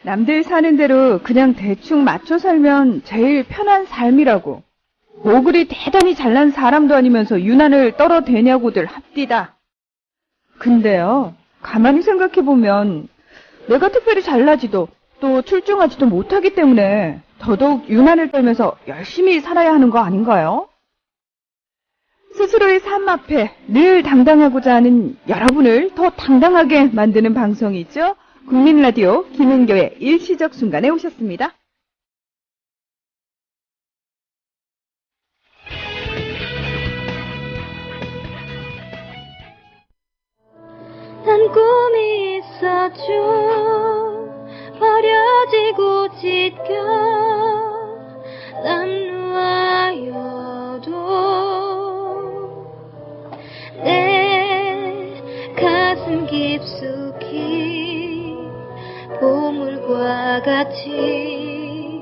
남들 사는 대로 그냥 대충 맞춰 살면 제일 편한 삶이라고. 뭐 그리 대단히 잘난 사람도 아니면서 유난을 떨어대냐고들 합디다. 근데요, 가만히 생각해보면 내가 특별히 잘나지도 또 출중하지도 못하기 때문에 더더욱 유난을 떨면서 열심히 살아야 하는 거 아닌가요? 스스로의 삶 앞에 늘 당당하고자 하는 여러분을 더 당당하게 만드는 방송이죠. 국민라디오 김은교의 일시적 순간에 오셨습니다. 난 꿈이 있었죠. 버려지고 찢겨 남루하여도 내 가슴 깊숙이 보물과 같이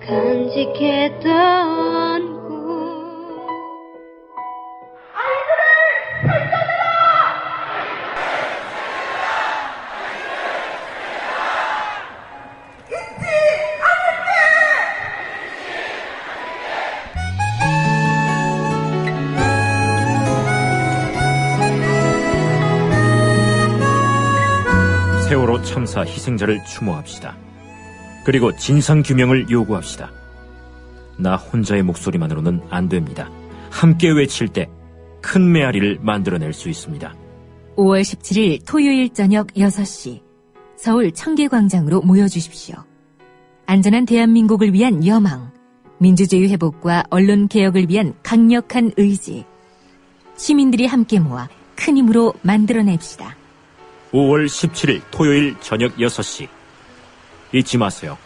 간직했던 세월호 참사 희생자를 추모합시다. 그리고 진상규명을 요구합시다. 나 혼자의 목소리만으로는 안 됩니다. 함께 외칠 때 큰 메아리를 만들어낼 수 있습니다. 5월 17일 토요일 저녁 6시 서울 청계광장으로 모여주십시오. 안전한 대한민국을 위한 여망, 민주주의 회복과 언론 개혁을 위한 강력한 의지, 시민들이 함께 모아 큰 힘으로 만들어냅시다. 5월 17일 토요일 저녁 6시. 잊지 마세요.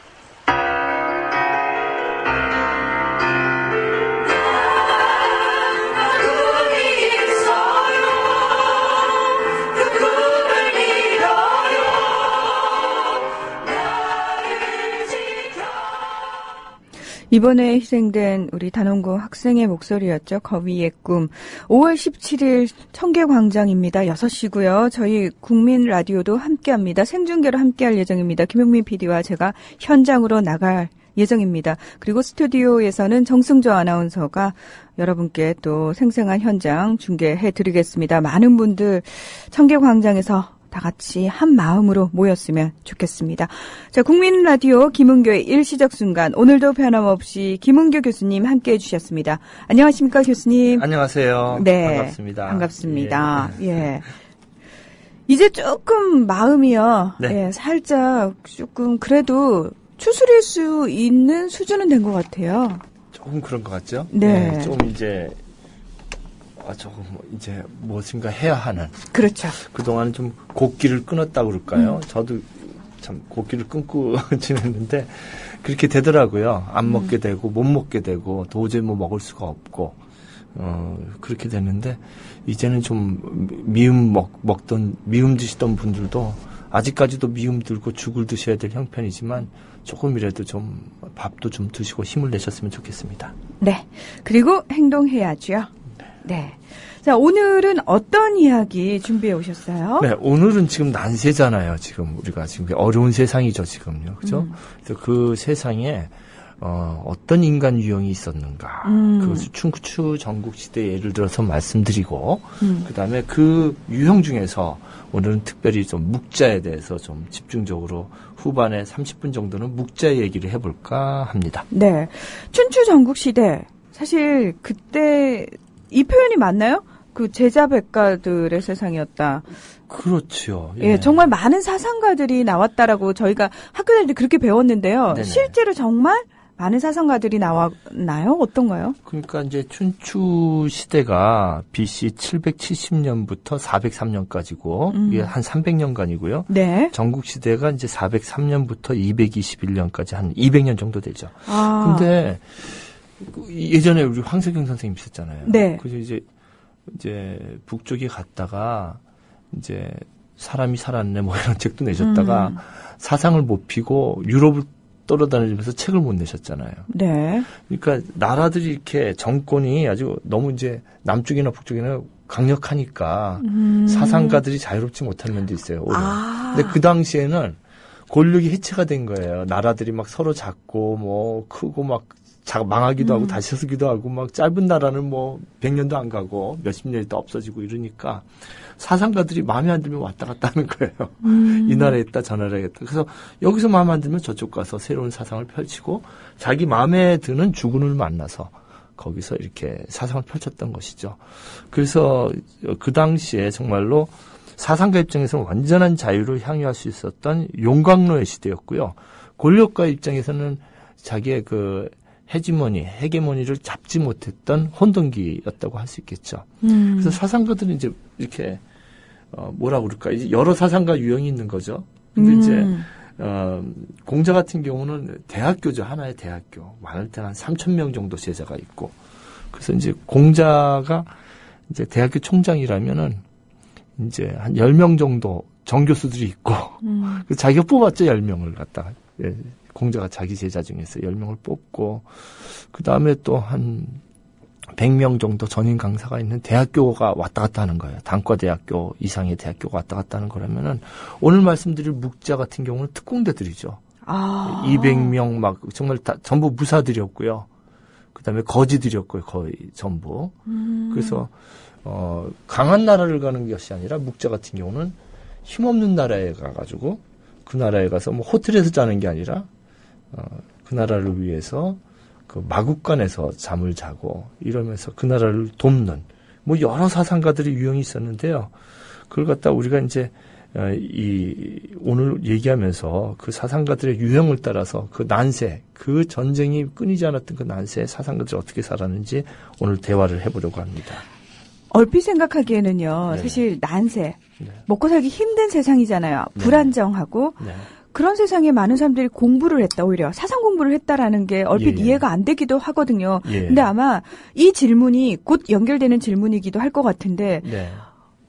이번에 희생된 우리 단원고 학생의 목소리였죠. 거위의 꿈. 5월 17일 청계광장입니다. 6시고요. 저희 국민 라디오도 함께합니다. 생중계로 함께할 예정입니다. 김용민 PD와 제가 현장으로 나갈 예정입니다. 그리고 스튜디오에서는 정승조 아나운서가 여러분께 또 생생한 현장 중계해드리겠습니다. 많은 분들 청계광장에서 다 같이 한 마음으로 모였으면 좋겠습니다. 자, 국민 라디오 김은교의 일시적 순간, 오늘도 변함없이 김은교 교수님 함께해 주셨습니다. 안녕하십니까, 교수님? 안녕하세요. 네, 반갑습니다. 반갑습니다. 예. 이제 조금 마음이요. 네. 예, 살짝 조금 그래도 추스릴 수 있는 수준은 된 것 같아요. 조금 그런 것 같죠? 네. 좀 이제 조금 이제 무엇인가 해야 하는. 그렇죠. 그동안 좀 곡기를 끊었다고 그럴까요? 저도 참 곡기를 끊고 지냈는데 그렇게 되더라고요. 안 먹게 되고 못 먹게 되고 도저히 뭐 먹을 수가 없고 그렇게 됐는데 이제는 좀 미음 미움 드시던 분들도 아직까지도 미움 들고 죽을 드셔야 될 형편이지만 조금이라도 좀 밥도 좀 드시고 힘을 내셨으면 좋겠습니다. 네. 그리고 행동해야죠. 네. 자, 오늘은 어떤 이야기 준비해 오셨어요? 네, 오늘은 지금 난세잖아요. 지금 우리가 지금 어려운 세상이죠, 지금요. 그죠? 그래서 그 세상에 어떤 인간 유형이 있었는가. 그것을 춘추 전국시대 예를 들어서 말씀드리고, 그 다음에 그 유형 중에서 오늘은 특별히 좀 묵자에 대해서 좀 집중적으로 후반에 30분 정도는 묵자 얘기를 해볼까 합니다. 네. 춘추 전국시대. 사실 그때 이 표현이 맞나요? 그 제자백가들의 세상이었다. 그렇죠. 예, 정말 많은 사상가들이 나왔다라고 저희가 학교 다닐 때 그렇게 배웠는데요. 네네. 실제로 정말 많은 사상가들이 나왔나요? 어떤가요? 그러니까 이제 춘추 시대가 BC 770년부터 403년까지고 이게 한 300년간이고요. 네. 전국 시대가 이제 403년부터 221년까지 한 200년 정도 되죠. 아. 근데 예전에 우리 황석영 선생님 있었잖아요. 네. 그래서 이제 북쪽에 갔다가 이제 사람이 살았네 뭐 이런 책도 내셨다가 사상을 못 피고 유럽을 떠돌아다니면서 책을 못 내셨잖아요. 네. 그러니까 나라들이 이렇게 정권이 아주 너무 이제 남쪽이나 북쪽이나 강력하니까 사상가들이 자유롭지 못한 면도 있어요. 오히려. 근데 그 당시에는 권력이 해체가 된 거예요. 나라들이 막 서로 작고 뭐 크고 막 망하기도 하고 다시 서기도 하고 막 짧은 나라는 뭐 100년도 안 가고 몇십 년이 또 없어지고 이러니까 사상가들이 마음에 안 들면 왔다 갔다 하는 거예요. 이 나라에 있다 저 나라에 있다. 그래서 여기서 마음에 안 들면 저쪽 가서 새로운 사상을 펼치고 자기 마음에 드는 주군을 만나서 거기서 이렇게 사상을 펼쳤던 것이죠. 그래서 그 당시에 정말로 사상가 입장에서는 완전한 자유를 향유할 수 있었던 용광로의 시대였고요. 권력가 입장에서는 자기의 그 헤게모니를 잡지 못했던 혼돈기였다고 할 수 있겠죠. 그래서 사상가들은 이제 이렇게 뭐라 그럴까 이제 여러 사상가 유형이 있는 거죠. 근데 이제 공자 같은 경우는 대학교죠. 하나의 대학교. 많을 때는 한 3,000명 정도 제자가 있고. 그래서 이제 공자가 이제 대학교 총장이라면은 이제 한 10명 정도 정교수들이 있고. 그래서 자기가 뽑았죠. 10명을 갖다가. 예, 공자가 자기 제자 중에서 10명을 뽑고. 그 다음에 또 한 100명 정도 전임 강사가 있는 대학교가 왔다 갔다 하는 거예요. 단과대학교 이상의 대학교가 왔다 갔다 하는 거라면은 오늘 말씀드릴 묵자 같은 경우는 특공대들이죠. 200명 막 정말 다 전부 무사들이었고요. 그다음에 거지들이었고요. 거의 전부. 그래서 강한 나라를 가는 것이 아니라 묵자 같은 경우는 힘없는 나라에 가가지고 그 나라에 가서 뭐 호텔에서 자는 게 아니라 그 나라를 위해서 그 마국간에서 잠을 자고 이러면서 그 나라를 돕는 뭐 여러 사상가들이 유형이 있었는데요. 그걸 갖다 우리가 이제 오늘 얘기하면서 그 사상가들의 유형을 따라서 그 난세, 그 전쟁이 끊이지 않았던 그 난세 사상가들이 어떻게 살았는지 오늘 대화를 해보려고 합니다. 얼핏 생각하기에는요. 네. 사실 난세, 네. 먹고 살기 힘든 세상이잖아요. 네. 불안정하고 네. 그런 세상에 많은 사람들이 공부를 했다. 오히려 사상 공부를 했다라는 게 얼핏 예. 이해가 안 되기도 하거든요. 예. 근데 아마 이 질문이 곧 연결되는 질문이기도 할 것 같은데 네.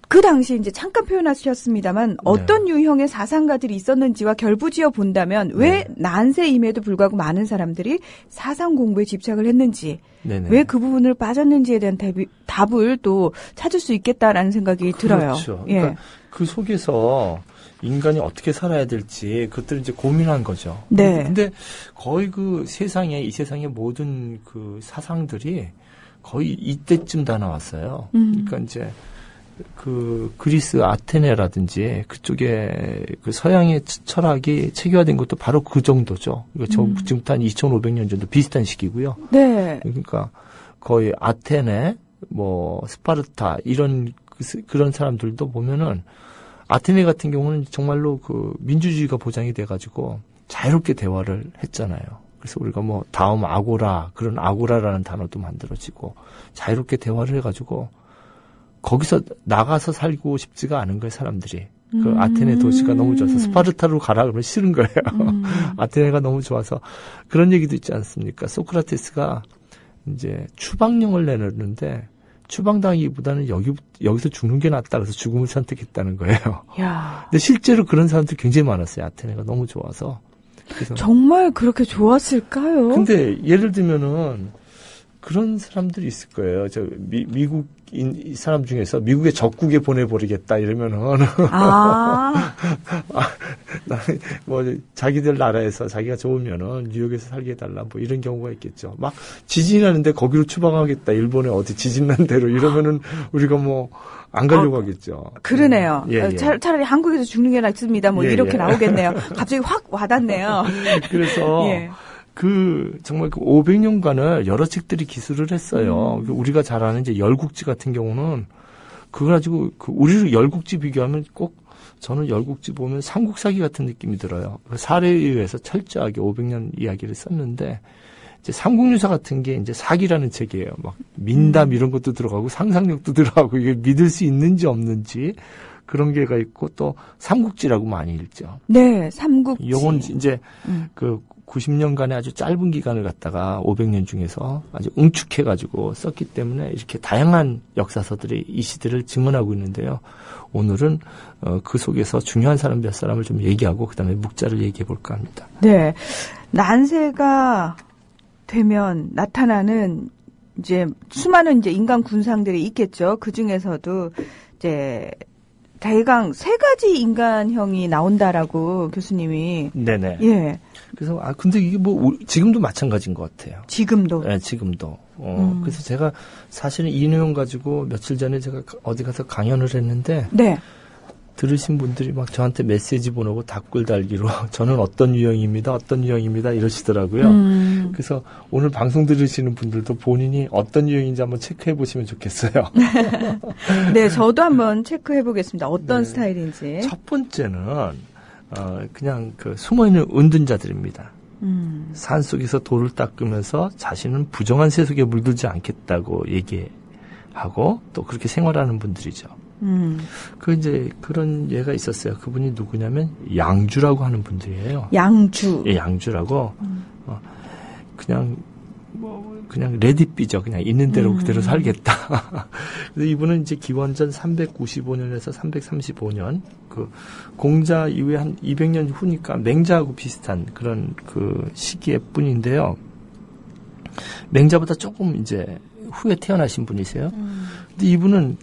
그 당시 이제 잠깐 표현하셨습니다만 어떤 유형의 사상가들이 있었는지와 결부지어 본다면 왜 난세임에도 불구하고 많은 사람들이 사상 공부에 집착을 했는지 네네. 왜 그 부분을 빠졌는지에 대한 답을 또 찾을 수 있겠다라는 생각이 들어요. 그렇죠. 예. 그러니까 그 속에서 인간이 어떻게 살아야 될지 그것들을 이제 고민한 거죠. 네. 근데 거의 이 세상의 모든 그 사상들이 거의 이때쯤 다 나왔어요. 그러니까 이제 그 그리스 아테네라든지 그쪽에 그 서양의 철학이 체계화된 것도 바로 그 정도죠. 지금부터 한 2,500년 정도 비슷한 시기고요. 네. 그러니까 거의 아테네, 뭐 스파르타 이런 그런 사람들도 보면은 아테네 같은 경우는 정말로 그 민주주의가 보장이 돼가지고 자유롭게 대화를 했잖아요. 그래서 우리가 뭐 다음 그런 아고라라는 단어도 만들어지고 자유롭게 대화를 해가지고 거기서 나가서 살고 싶지가 않은 거예요, 사람들이. 그 아테네 도시가 너무 좋아서 스파르타로 가라 그러면 싫은 거예요. 아테네가 너무 좋아서 그런 얘기도 있지 않습니까? 소크라테스가 이제 추방령을 내놓는데 추방당하기보다는 여기서 죽는 게 낫다 그래서 죽음을 선택했다는 거예요. 야. 근데 실제로 그런 사람들이 굉장히 많았어요. 아테네가 너무 좋아서. 그래서 정말 그렇게 좋았을까요? 근데 예를 들면은 그런 사람들이 있을 거예요. 미국인 사람 중에서 미국의 적국에 보내버리겠다 이러면은 나는 뭐 자기들 나라에서 자기가 좋으면은 뉴욕에서 살게 해달라 뭐 이런 경우가 있겠죠. 막 지진이 나는데 거기로 추방하겠다. 일본에 어디 지진 난 데로 이러면은 우리가 뭐 안 가려고 하겠죠. 그러네요. 예. 차라리 한국에서 죽는 게 낫습니다. 뭐 예, 이렇게 예. 나오겠네요. 갑자기 확 와닿네요. 그래서 예. 정말 500년간을 여러 책들이 기술을 했어요. 우리가 잘 아는 이제 열국지 같은 경우는 그거 가지고 우리 열국지 비교하면 꼭 저는 열국지 보면 삼국사기 같은 느낌이 들어요. 그 사례에 의해서 철저하게 500년 이야기를 썼는데 이제 삼국유사 같은 게 이제 사기라는 책이에요. 막 민담 이런 것도 들어가고 상상력도 들어가고 이게 믿을 수 있는지 없는지 그런 게가 있고 또 삼국지라고 많이 읽죠. 네, 삼국지. 이건 이제 그 90년간의 아주 짧은 기간을 갖다가 500년 중에서 아주 응축해가지고 썼기 때문에 이렇게 다양한 역사서들이 이 시대를 증언하고 있는데요. 오늘은 그 속에서 중요한 사람 몇 사람을 좀 얘기하고 그다음에 묵자를 얘기해 볼까 합니다. 네, 난세가 되면 나타나는 이제 수많은 이제 인간 군상들이 있겠죠. 그 중에서도 이제 대강 3가지 인간형이 나온다라고 교수님이. 네네. 예. 그래서 근데 이게 뭐 지금도 마찬가지인 것 같아요. 지금도. 네, 지금도. 그래서 제가 사실은 이 내용 가지고 며칠 전에 제가 어디 가서 강연을 했는데. 네. 들으신 분들이 막 저한테 메시지 보내고 답글 달기로 저는 어떤 유형입니다, 어떤 유형입니다 이러시더라고요. 그래서 오늘 방송 들으시는 분들도 본인이 어떤 유형인지 한번 체크해 보시면 좋겠어요. 네, 저도 한번 체크해 보겠습니다. 어떤 네. 스타일인지. 첫 번째는 그냥 그 숨어있는 은둔자들입니다. 산 속에서 돌을 닦으면서 자신은 부정한 세속에 물들지 않겠다고 얘기하고 또 그렇게 생활하는 분들이죠. 이제 그런 예가 있었어요. 그분이 누구냐면 양주라고 하는 분들이에요. 양주. 예, 양주라고. 그냥 레디비죠. 그냥 있는 대로 그대로 살겠다. 그래서 이분은 이제 기원전 395년에서 335년 그 공자 이후에 한 200년 후니까 맹자하고 비슷한 그런 그 시기의 뿐인데요. 맹자보다 조금 이제 후에 태어나신 분이세요. 근데 이분은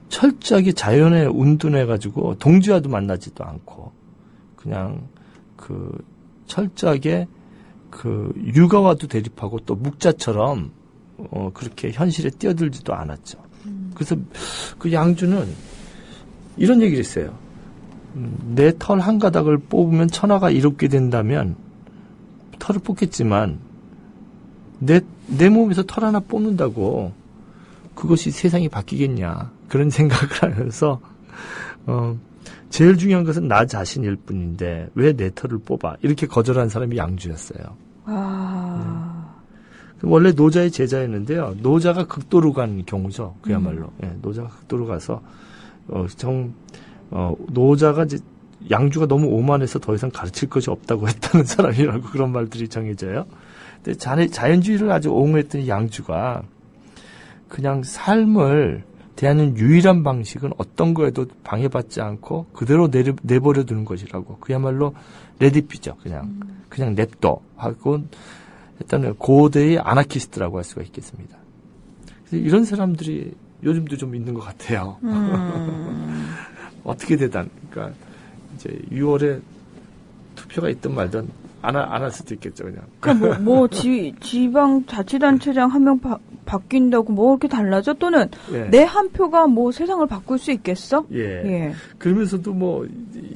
철저하게 자연에 운둔해가지고 동지와도 만나지도 않고 그냥 그 철저하게 그 육아와도 대립하고 또 묵자처럼 그렇게 현실에 뛰어들지도 않았죠. 그래서 그 양주는 이런 얘기를 했어요. 내 털 한 가닥을 뽑으면 천하가 이롭게 된다면 털을 뽑겠지만 내 몸에서 털 하나 뽑는다고 그것이 세상이 바뀌겠냐. 그런 생각을 하면서, 제일 중요한 것은 나 자신일 뿐인데, 왜 내 털을 뽑아? 이렇게 거절한 사람이 양주였어요. 원래 노자의 제자였는데요. 노자가 극도로 간 경우죠. 그야말로. 예, 노자가 극도로 가서, 노자가 이제 양주가 너무 오만해서 더 이상 가르칠 것이 없다고 했다는 사람이라고 그런 말들이 정해져요. 근데 자연주의를 아주 옹호했던 이 양주가 그냥 삶을 대하는 유일한 방식은 어떤 거에도 방해받지 않고 그대로 내버려 두는 것이라고. 그야말로 레디피죠. 그냥 냅둬 하고 일단은 고대의 아나키스트라고 할 수가 있겠습니다. 그래서 이런 사람들이 요즘도 좀 있는 것 같아요. 어떻게 되단. 그러니까 이제 6월에 투표가 있든 말든 안 할 수도 있겠죠, 그냥. 그러니까 지방자치단체장 한 명 바뀐다고 뭐 이렇게 달라져? 또는 예. 내 한 표가 뭐 세상을 바꿀 수 있겠어? 예. 예. 그러면서도 뭐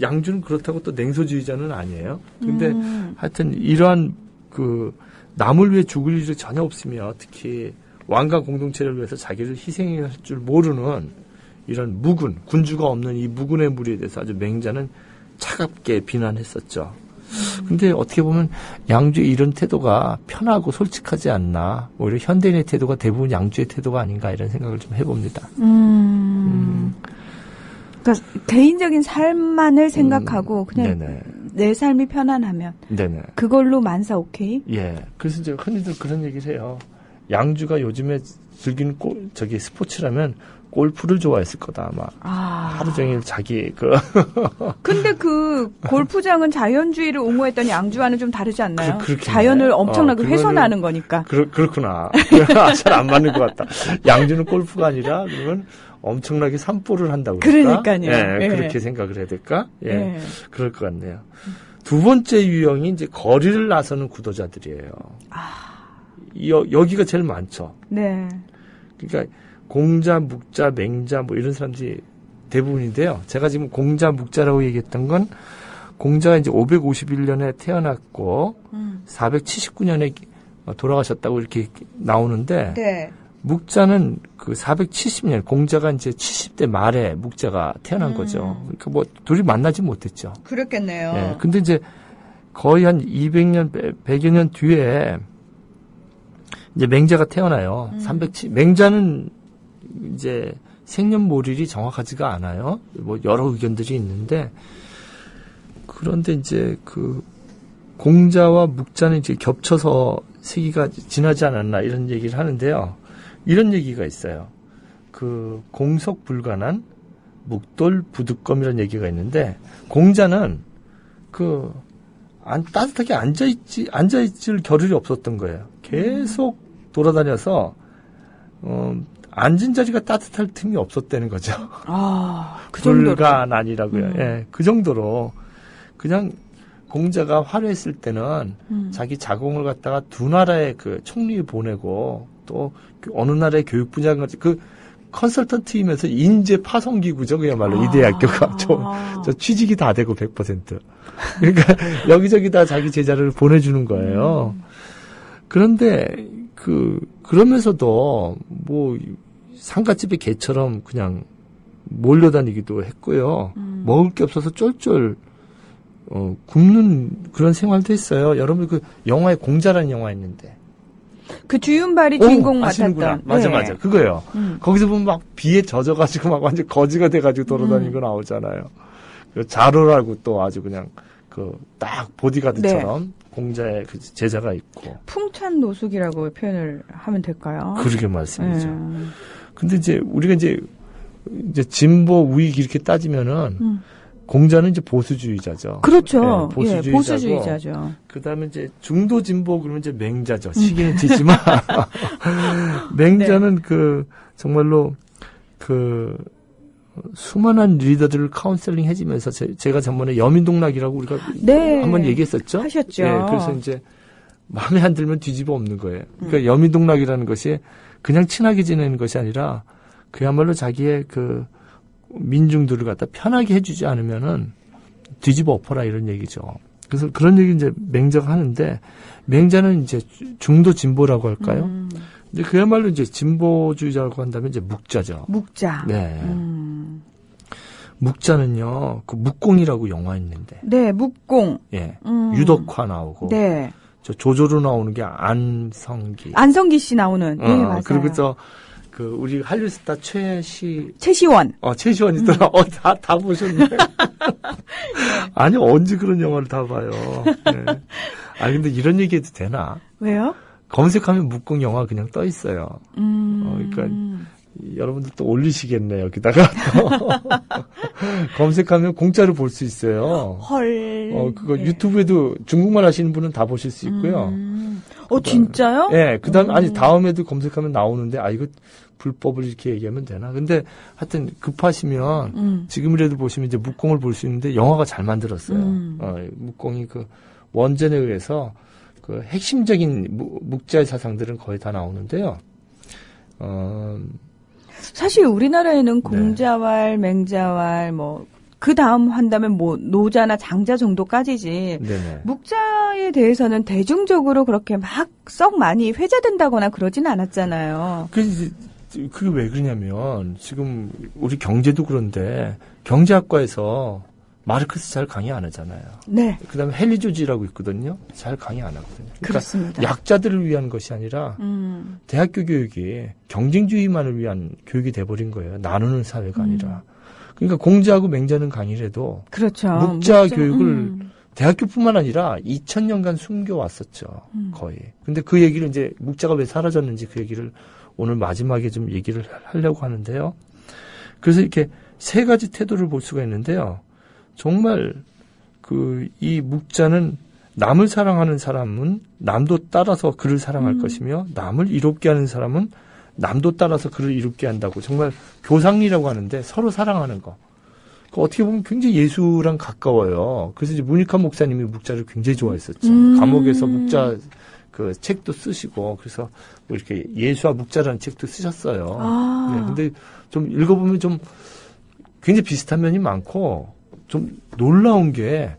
양주는 그렇다고 또 냉소주의자는 아니에요. 근데 하여튼 이러한 그 남을 위해 죽을 일이 전혀 없으며 특히 왕가 공동체를 위해서 자기를 희생할 줄 모르는 이런 군주가 없는 이 무군의 무리에 대해서 아주 맹자는 차갑게 비난했었죠. 근데 어떻게 보면 양주의 이런 태도가 편하고 솔직하지 않나. 오히려 현대인의 태도가 대부분 양주의 태도가 아닌가 이런 생각을 좀 해봅니다. 그러니까 개인적인 삶만을 생각하고 그냥 네네. 내 삶이 편안하면 네네. 그걸로 만사 오케이? 예. 그래서 이제 흔히들 그런 얘기를 해요. 양주가 요즘에 즐기는 스포츠라면 골프를 좋아했을 거다, 아마. 하루 종일 자기, 근데 그 골프장은 자연주의를 옹호했던 양주와는 좀 다르지 않나요? 그렇겠네. 자연을 엄청나게 훼손하는 거니까. 그렇구나. 잘 안 맞는 것 같다. 양주는 골프가 아니라, 그러면 엄청나게 산보를 한다고. 그러니까요. 예, 예. 그렇게 생각을 해야 될까? 예. 예. 그럴 것 같네요. 두 번째 유형이 이제 거리를 나서는 구도자들이에요. 여기가 제일 많죠. 네. 그러니까, 공자, 묵자, 맹자 뭐 이런 사람들이 대부분인데요. 제가 지금 공자, 묵자라고 얘기했던 건 공자가 이제 551년에 태어났고 479년에 돌아가셨다고 이렇게 나오는데 네. 묵자는 그 470년 공자가 이제 70대 말에 묵자가 태어난 거죠. 그러니까 뭐 둘이 만나지 못했죠. 그렇겠네요. 예. 근데 이제 거의 한 200년, 100여 년 뒤에 이제 맹자가 태어나요. 맹자는 이제 생년월일이 정확하지가 않아요. 뭐 여러 의견들이 있는데 그런데 이제 그 공자와 묵자는 이제 겹쳐서 세기가 지나지 않았나 이런 얘기를 하는데요. 이런 얘기가 있어요. 그 공석 불가난 묵돌 부득검이라는 얘기가 있는데 공자는 따뜻하게 앉아있을 겨를이 없었던 거예요. 계속 돌아다녀서 앉은 자리가 따뜻할 틈이 없었다는 거죠. 그 정도로. 불가난이라고요. 예, 그 정도로 그냥 공자가 화려했을 때는 자기 자궁을 갖다가 두 나라의 그 총리 보내고 또 어느 나라의 교육 분야가 그 컨설턴트이면서 인재 파송 기구죠. 그야말로 이 대학교가 저 취직이 다 되고 100%. 그러니까 여기저기 다 자기 제자를 보내주는 거예요. 그런데 그러면서도 뭐 상가집의 개처럼 그냥 몰려다니기도 했고요. 먹을 게 없어서 쫄쫄 굶는 그런 생활도 했어요. 여러분 그 영화에 공자라는 영화 있는데. 그 주윤발이 주인공 아시는구나. 맡았던. 맞아. 그거예요. 거기서 보면 막 비에 젖어가지고 막 완전 거지가 돼가지고 돌아다니는 거 나오잖아요. 그 자로라고 또 아주 그냥 딱 보디가드처럼 공자의 그 제자가 있고. 풍찬 노숙이라고 표현을 하면 될까요? 그러게 말씀이죠. 근데 이제 우리가 이제 진보 우익 이렇게 따지면은 공자는 이제 보수주의자죠. 그렇죠. 보수주의자고, 보수주의자죠. 그다음에 이제 중도 진보 그러면 이제 맹자죠. 시기는 뒤지만 맹자는 정말로 수많은 리더들을 카운셀링 해주면서 제가 전번에 여민동락이라고 우리가 한번 얘기했었죠. 하셨죠. 그래서 이제 마음에 안 들면 뒤집어 엎는 거예요. 그러니까 여민동락이라는 것이 그냥 친하게 지내는 것이 아니라 그야말로 자기의 민중들을 갖다 편하게 해주지 않으면은 뒤집어 엎어라 이런 얘기죠. 그래서 그런 얘기 이제 맹자가 하는데 맹자는 이제 중도 진보라고 할까요? 근데 그야말로 이제 진보주의자라고 한다면 이제 묵자죠. 묵자. 네. 묵자는요, 묵공이라고 영화 있는데. 네, 묵공. 예. 유덕화 나오고. 네. 저 조조로 나오는 게 안성기. 안성기 씨 나오는. 네, 맞아요. 그리고 우리 한류 스타 최시원. 최시원 있더라. 다 보셨네. 아니, 언제 그런 영화를 다 봐요. 네. 근데 이런 얘기 해도 되나? 왜요? 검색하면 묵공 영화 그냥 떠 있어요. 그러니까 여러분들 또 올리시겠네, 여기다가. 검색하면 공짜로 볼 수 있어요. 헐. 그거 유튜브에도 중국말 하시는 분은 다 보실 수 있고요. 진짜요? 예, 다음에도 검색하면 나오는데, 이거 불법을 이렇게 얘기하면 되나? 근데 하여튼 급하시면 지금이라도 보시면 이제 묵공을 볼 수 있는데 영화가 잘 만들었어요. 묵공이 원전에 의해서 핵심적인 묵자의 사상들은 거의 다 나오는데요. 사실 우리나라에는 공자왈, 맹자왈, 그 다음 한다면 노자나 장자 정도까지지. 네네. 묵자에 대해서는 대중적으로 그렇게 막 썩 많이 회자된다거나 그러진 않았잖아요. 그게 왜 그러냐면, 지금 우리 경제도 그런데, 경제학과에서 마르크스 잘 강의 안 하잖아요. 네. 그 다음에 헨리조지라고 있거든요. 잘 강의 안 하거든요. 그러니까 그렇습니다. 약자들을 위한 것이 아니라 대학교 교육이 경쟁주의만을 위한 교육이 돼버린 거예요. 나누는 사회가 아니라. 그러니까 공자하고 맹자는 강의를 해도 그렇죠. 묵자 교육을 대학교뿐만 아니라 2000년간 숨겨왔었죠. 거의. 근데 그 얘기를 이제 묵자가 왜 사라졌는지 그 얘기를 오늘 마지막에 좀 얘기를 하려고 하는데요. 그래서 이렇게 세 가지 태도를 볼 수가 있는데요. 정말 이 묵자는 남을 사랑하는 사람은 남도 따라서 그를 사랑할 것이며 남을 이롭게 하는 사람은 남도 따라서 그를 이롭게 한다고 정말 교상리라고 하는데 서로 사랑하는 거. 어떻게 보면 굉장히 예수랑 가까워요. 그래서 이제 문익환 목사님이 묵자를 굉장히 좋아했었죠. 감옥에서 묵자 책도 쓰시고 그래서 이렇게 예수와 묵자라는 책도 쓰셨어요. 네, 근데 좀 읽어보면 좀 굉장히 비슷한 면이 많고 좀 놀라운 게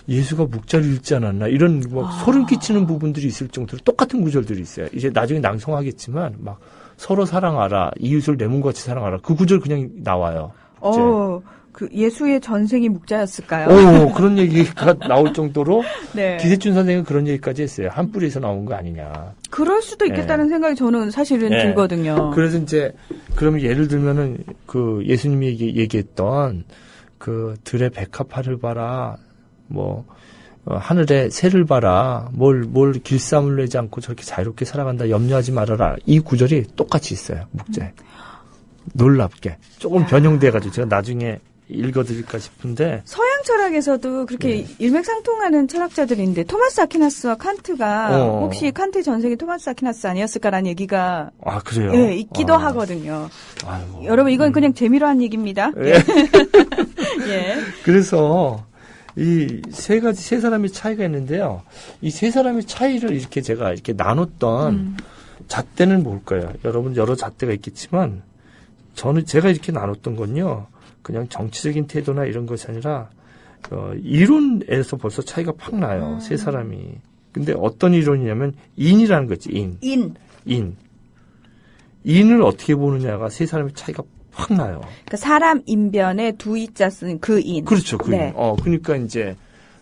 예수가 묵자를 읽지 않았나 이런 소름 끼치는 부분들이 있을 정도로 똑같은 구절들이 있어요. 이제 나중에 낭송하겠지만 막 서로 사랑하라, 이웃을 내 몸같이 사랑하라 그 구절 그냥 나와요. 그 예수의 전생이 묵자였을까요? 그런 얘기가 나올 정도로 네. 기세춘 선생은 그런 얘기까지 했어요. 한 뿌리에서 나온 거 아니냐. 그럴 수도 있겠다는 생각이 저는 사실은 들거든요. 그래서 이제 그러면 예를 들면은 예수님이 얘기했던 들의 백합화를 봐라, 하늘의 새를 봐라, 뭘 길쌈을 내지 않고 저렇게 자유롭게 살아간다, 염려하지 말아라. 이 구절이 똑같이 있어요, 묵자에. 놀랍게. 조금 변형돼가지고 제가 나중에 읽어드릴까 싶은데 서양 철학에서도 그렇게 일맥상통하는 철학자들인데 토마스 아퀴나스와 칸트가 혹시 칸트 전생이 토마스 아퀴나스 아니었을까라는 얘기가 그래요? 네, 있기도 하거든요. 아이고. 여러분 이건 그냥 재미로 한 얘기입니다. 예. 예. 그래서 이 세 사람의 차이가 있는데요. 이 세 사람의 차이를 이렇게 제가 이렇게 나눴던 잣대는 뭘까요? 여러분 여러 잣대가 있겠지만 제가 이렇게 나눴던 건요. 그냥 정치적인 태도나 이런 것이 아니라 이론에서 벌써 차이가 팍 나요. 세 사람이. 근데 어떤 이론이냐면 인이라는 거지. 인을 어떻게 보느냐가 세 사람의 차이가 확 나요. 그러니까 사람 인변에 두 이자 쓴 그 인. 그렇죠. 그 인. 그러니까 이제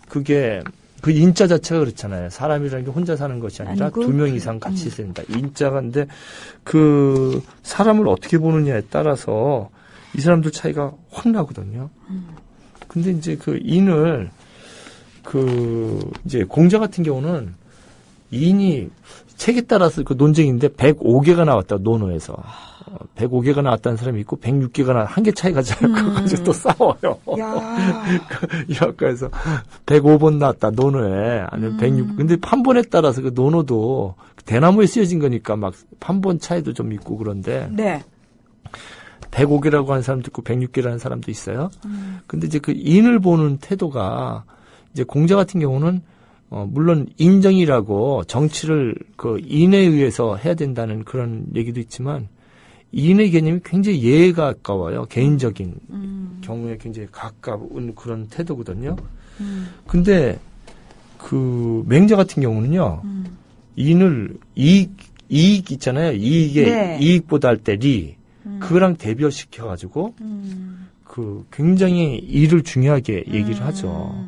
그게 그 인자 자체가 그렇잖아요. 사람이라는 게 혼자 사는 것이 아니라 아니고, 2명 이상 같이 있어야 된다. 인자가 근데 그 사람을 어떻게 보느냐에 따라서 이 사람들 차이가 확 나거든요. 근데 이제 그 인을 이제 공자 같은 경우는 인이 책에 따라서 그 논쟁인데 105개가 나왔다. 논어에서. 105개가 나왔다는 사람이 있고 106개가 한 개 차이가 잘 가지고 또 싸워요. 이 학과에서 105번 나왔다. 논어에. 아니면 106. 근데 판본에 따라서 그 논어도 대나무에 쓰여진 거니까 막 판본 차이도 좀 있고 그런데. 네. 105개라고 하는 사람도 있고 106개라는 사람도 있어요. 근데 이제 그 인을 보는 태도가 이제 공자 같은 경우는 물론 인정이라고 정치를 그 인에 의해서 해야 된다는 그런 얘기도 있지만 인의 개념이 굉장히 예에 가까워요. 개인적인 경우에 굉장히 가까운 그런 태도거든요. 근데 그 맹자 같은 경우는요. 인을 이익 있잖아요. 이익보다 할 때 그거랑 대비시켜 가지고 그 굉장히 일을 중요하게 얘기를 하죠.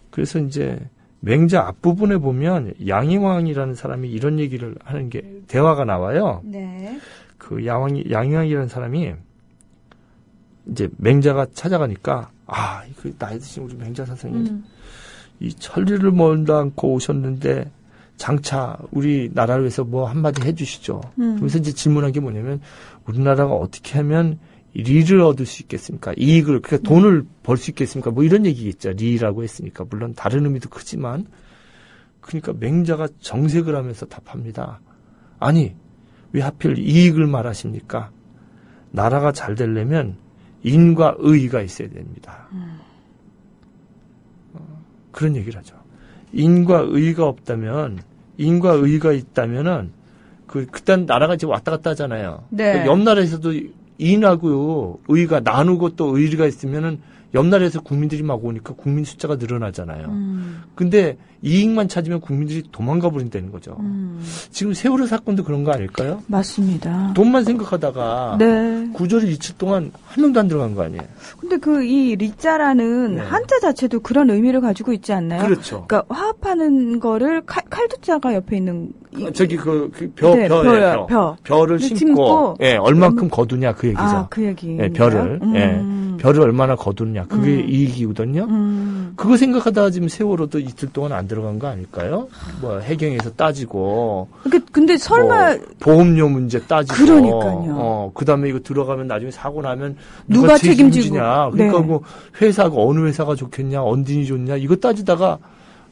그래서 이제 맹자 앞부분에 보면 양희왕이라는 사람이 이런 얘기를 하는 게 대화가 나와요. 네. 그 양희왕이라는 사람이 이제 맹자가 찾아가니까 그 나이 드신 우리 맹자 선생님 이 천리를 멀다 않고 오셨는데 장차 우리나라를 위해서 뭐 한마디 해주시죠. 그래서 이제 질문한 게 뭐냐면 우리나라가 어떻게 하면 리를 얻을 수 있겠습니까? 이익을, 그러니까 돈을 벌 수 있겠습니까? 뭐 이런 얘기겠죠. 리라고 했으니까. 물론 다른 의미도 크지만. 그러니까 맹자가 정색을 하면서 답합니다. 아니, 왜 하필 이익을 말하십니까? 나라가 잘 되려면 인과 의가 있어야 됩니다. 그런 얘기를 하죠. 인과 의가 없다면, 인과 의가 있다면은, 그딴 나라가 지금 왔다 갔다 하잖아요. 네. 옆 나라에서도 인하고요, 의가 나누고 또 의리가 있으면은 옆 나라에서 국민들이 막 오니까 국민 숫자가 늘어나잖아요. 근데 이익만 찾으면 국민들이 도망가 버린다는 거죠. 지금 세월호 사건도 그런 거 아닐까요? 맞습니다. 돈만 생각하다가 네. 구조를 이틀 동안 한 명도 안 들어간 거 아니에요? 근데 이 리자라는 네. 한자 자체도 그런 의미를 가지고 있지 않나요? 그렇죠. 그러니까 화합하는 거를 칼두자가 옆에 있는 저기 벼를 심고 얼만큼 거두냐 그 얘기죠. 그 얘기. 벼를 벼를 얼마나 거두느냐 그게 이익이거든요. 그거 생각하다가 지금 세월호도 이틀 동안 안 들어간 거 아닐까요? 뭐 해경에서 따지고. 근데 설마 보험료 문제 따지고. 그러니까요. 그다음에 이거 들어가면 나중에 사고 나면 누가 책임지냐? 그러니까 네. 뭐 회사가 어느 회사가 좋겠냐, 언딘이 좋냐 이거 따지다가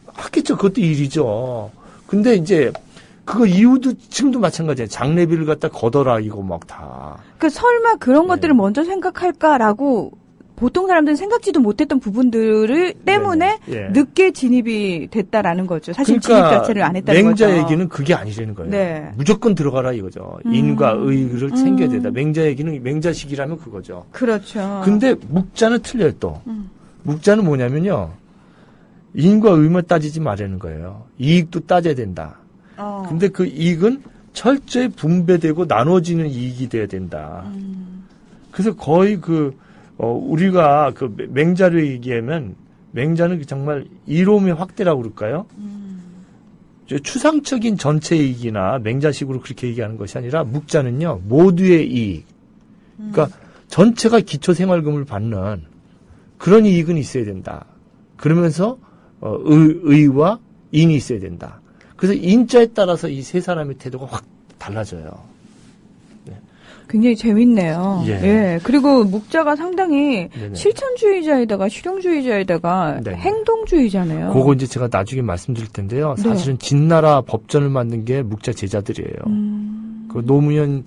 하겠죠. 그것도 일이죠. 근데 이제 그거 이유도 지금도 마찬가지예요. 장례비를 갖다 걷어라 이거 막 다. 그 설마 그런 것들을 먼저 생각할까라고 보통 사람들은 생각지도 못했던 부분들을 때문에 늦게 진입이 됐다라는 거죠. 사실 그러니까 진입 자체를 안 했다는 맹자 거죠. 얘기는 그게 아니라는 거예요. 네. 무조건 들어가라 이거죠. 인과 의를 챙겨야 된다. 맹자 얘기는 맹자식이라면 그거죠. 그렇죠. 근데 묵자는 틀려요 또. 묵자는 뭐냐면요. 인과 의만 따지지 말라는 거예요. 이익도 따져야 된다. 근데 그 이익은 철저히 분배되고 나눠지는 이익이 돼야 된다. 그래서 거의 우리가 맹자로 얘기하면 맹자는 정말 이로움의 확대라고 그럴까요? 추상적인 전체 이익이나 맹자식으로 그렇게 얘기하는 것이 아니라 묵자는요, 모두의 이익. 그러니까 전체가 기초생활금을 받는 그런 이익은 있어야 된다. 그러면서 의와 인이 있어야 된다. 그래서 인자에 따라서 이 세 사람의 태도가 확 달라져요. 네. 굉장히 재밌네요. 예. 그리고 묵자가 상당히 네네. 실천주의자에다가 실용주의자에다가 네. 행동주의잖아요. 그거 이제 제가 나중에 말씀드릴 텐데요. 사실은 진나라 법전을 만든 게 묵자 제자들이에요. 그 노무현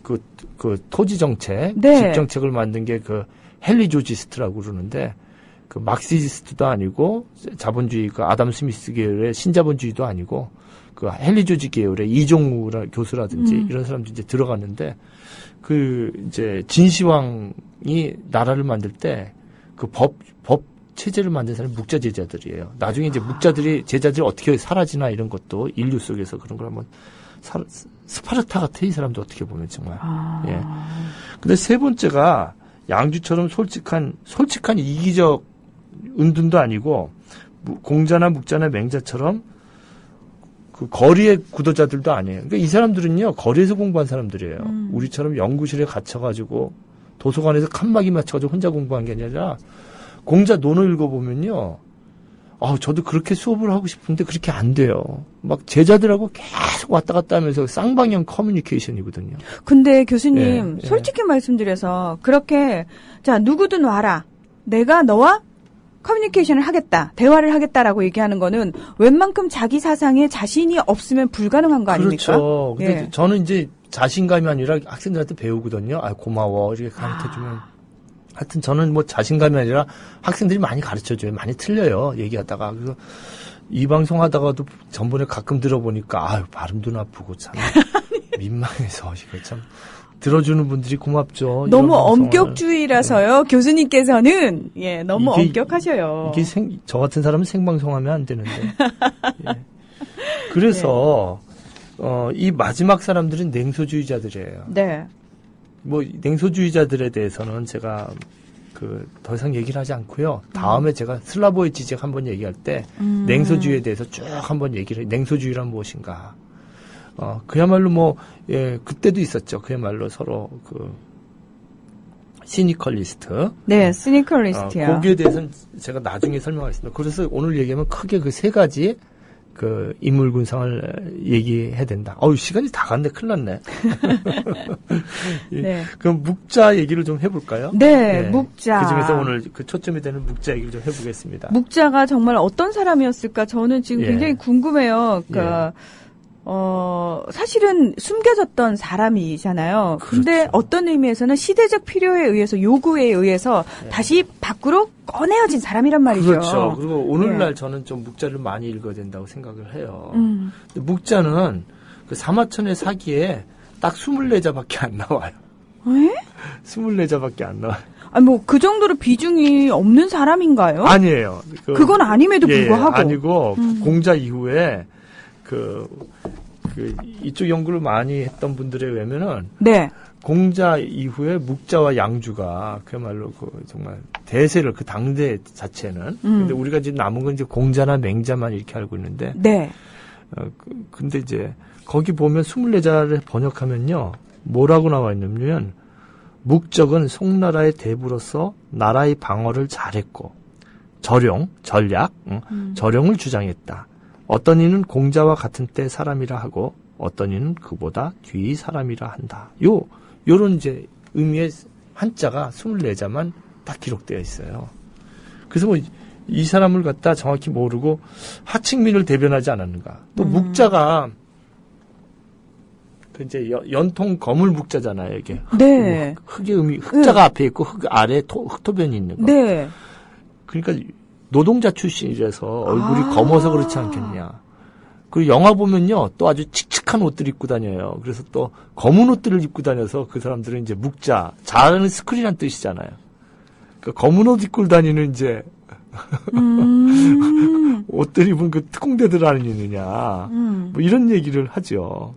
그 토지 정책, 네. 집 정책을 만든 게 그 헨리 조지스트라고 그러는데 그 막시스트도 아니고 자본주의 그 아담 스미스 계열의 신자본주의도 아니고 그 헨리 조지 계열의 이종우 교수라든지 이런 사람들이 이제 들어갔는데 그 이제 진시황이 나라를 만들 때 그 법 체제를 만든 사람이 묵자 제자들이에요. 나중에 이제 제자들이 어떻게 사라지나 이런 것도 인류 속에서 그런 걸 한번 스파르타 같아 이 사람도 어떻게 보면 정말. 예. 근데 세 번째가 양주처럼 솔직한 이기적 은둔도 아니고 공자나 묵자나 맹자처럼 그 거리의 구도자들도 아니에요. 그러니까 이 사람들은요 거리에서 공부한 사람들이에요. 우리처럼 연구실에 갇혀가지고 도서관에서 칸막이 맞춰가지고 혼자 공부한 게 아니라 공자 논을 읽어보면요. 저도 그렇게 수업을 하고 싶은데 그렇게 안 돼요. 막 제자들하고 계속 왔다 갔다 하면서 쌍방향 커뮤니케이션이거든요. 근데 교수님 예. 솔직히 말씀드려서 그렇게 자 누구든 와라. 내가 너와 커뮤니케이션을 하겠다. 대화를 하겠다라고 얘기하는 거는 웬만큼 자기 사상에 자신이 없으면 불가능한 거 아닙니까? 그렇죠. 근데 예. 저는 이제 자신감이 아니라 학생들한테 배우거든요. 고마워. 이렇게 가르쳐주면. 하여튼 저는 뭐 자신감이 아니라 학생들이 많이 가르쳐줘요. 많이 틀려요. 얘기하다가. 그래서 이 방송 하다가도 전번에 가끔 들어보니까 발음도 나쁘고 참 민망해서 이거 참 들어주는 분들이 고맙죠. 너무 엄격주의라서요. 교수님께서는 너무 엄격하셔요. 이게 저 같은 사람은 생방송하면 안 되는데. 예. 그래서 이 마지막 사람들은 냉소주의자들이에요. 네. 뭐 냉소주의자들에 대해서는 제가 더 이상 얘기를 하지 않고요. 다음에 제가 슬라보의 지적 한번 얘기할 때 냉소주의에 대해서 쭉 한번 냉소주의란 무엇인가. 그야말로 그때도 있었죠. 그야말로 서로 시니컬리스트. 네, 시니컬리스트요. 거기에 대해서는 제가 나중에 설명하겠습니다. 그래서 오늘 얘기하면 크게 그 세 가지 인물 군상을 얘기해야 된다. 시간이 다 갔네. 큰일 났네. 네. 그럼 묵자 얘기를 좀 해볼까요? 네, 묵자. 그 중에서 오늘 초점이 되는 묵자 얘기를 좀 해보겠습니다. 묵자가 정말 어떤 사람이었을까? 저는 지금 굉장히 궁금해요. 사실은 숨겨졌던 사람이잖아요. 근데 그렇죠. 어떤 의미에서는 시대적 필요에 의해서 요구에 의해서 다시 밖으로 꺼내어진 사람이란 말이죠. 그렇죠. 그리고 오늘날 저는 좀 묵자를 많이 읽어야 된다고 생각을 해요. 근데 묵자는 그 사마천의 사기에 딱 24자밖에 안 나와요. 에? 24자밖에 안 나와요. 그 정도로 비중이 없는 사람인가요? 아니에요. 그건 아님에도 불구하고. 아니고 공자 이후에 이쪽 연구를 많이 했던 분들에 의하면은 네. 공자 이후에 묵자와 양주가 그야말로 정말 대세를 당대 자체는 근데 우리가 지금 남은 건 이제 공자나 맹자만 이렇게 알고 있는데 네. 근데 이제 거기 보면 24자를 번역하면요 뭐라고 나와 있냐면 묵적은 송나라의 대부로서 나라의 방어를 잘했고 저령을 주장했다. 어떤 이는 공자와 같은 때 사람이라 하고 어떤 이는 그보다 뒤 사람이라 한다. 요런 이제 의미의 한자가 24자만 딱 기록되어 있어요. 그래서 이 사람을 갖다 정확히 모르고 하층민을 대변하지 않았는가. 또 묵자가 이제 연통 거물 묵자잖아요, 이게. 네. 흑의 의미, 흑자가 앞에 있고 흑 아래에 흑토변이 있는 거. 네. 그러니까 노동자 출신이라서 얼굴이 검어서 그렇지 않겠냐. 그리고 영화 보면요, 또 아주 칙칙한 옷들 입고 다녀요. 그래서 또 검은 옷들을 입고 다녀서 그 사람들은 이제 묵자, 자는 스크린한 뜻이잖아요. 그러니까 검은 옷 입고 다니는 이제 옷들 입은 그 특공대들 아니느냐. 뭐 이런 얘기를 하죠.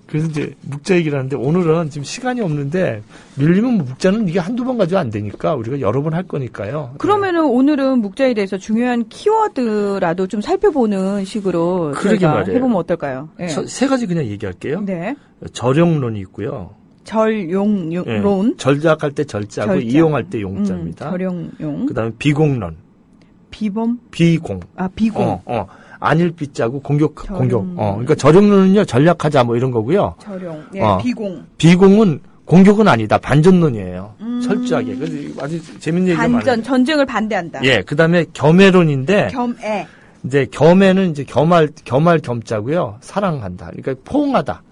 그래서 이제 묵자 얘기를 하는데 오늘은 지금 시간이 없는데 밀리면 묵자는 이게 한두 번 가지고 안 되니까 우리가 여러 번 할 거니까요. 그러면은 오늘은 묵자에 대해서 중요한 키워드라도 좀 살펴보는 식으로 그러게 말이에요. 해보면 어떨까요? 네. 세 가지 그냥 얘기할게요. 네. 절용론이 있고요. 절용론. 네. 절작할 때 절자고 이용할 때 용자입니다. 절용용. 그다음에 비공론. 비범? 비공. 비공. 안일비자고 공격. 저룡. 그러니까 저룡론은요, 전략하자 뭐 이런 거고요. 저룡. 예, 비공. 비공은 공격은 아니다. 반전론이에요. 철저하게. 그래서 아주 재밌는 얘기가 많아요. 반전, 전쟁을 반대한다. 예, 그 다음에 겸해론인데. 겸애. 이제 겸해는 이제 겸할 겸자고요. 사랑한다. 그러니까 포옹하다.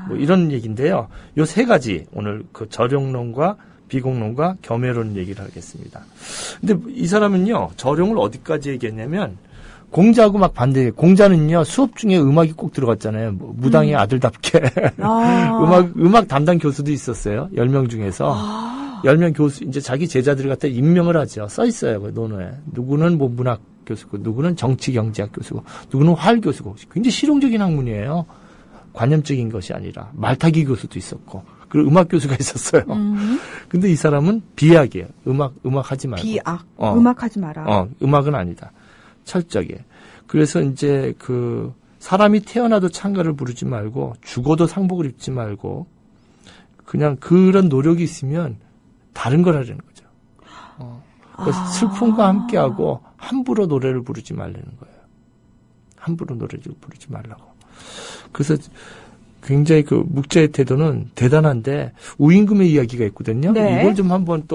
뭐 이런 얘기인데요. 요 세 가지 오늘 그 저룡론과 비공론과 겸해론 얘기를 하겠습니다. 근데 이 사람은요, 저룡을 어디까지 얘기했냐면, 공자하고 막 반대해요. 공자는요, 수업 중에 음악이 꼭 들어갔잖아요. 뭐, 무당의 아들답게. 음악 담당 교수도 있었어요. 10명 중에서. 10명 교수, 이제 자기 제자들을 갖다 임명을 하죠. 써 있어요. 그 논어에. 누구는 뭐 문학 교수고, 누구는 정치 경제학 교수고, 누구는 활 교수고. 굉장히 실용적인 학문이에요. 관념적인 것이 아니라. 말타기 교수도 있었고. 그리고 음악 교수가 있었어요. 근데 이 사람은 비악이에요. 음악 하지 말고. 비악. 음악 하지 마라. 음악은 아니다. 철저하게. 그래서 이제 사람이 태어나도 창가를 부르지 말고, 죽어도 상복을 입지 말고, 그냥 그런 노력이 있으면 다른 걸 하려는 거죠. 그래서 슬픔과 함께하고, 함부로 노래를 부르지 말라는 거예요. 함부로 노래를 부르지 말라고. 그래서 굉장히 묵자의 태도는 대단한데, 우임금의 이야기가 있거든요. 네. 이걸 좀 한번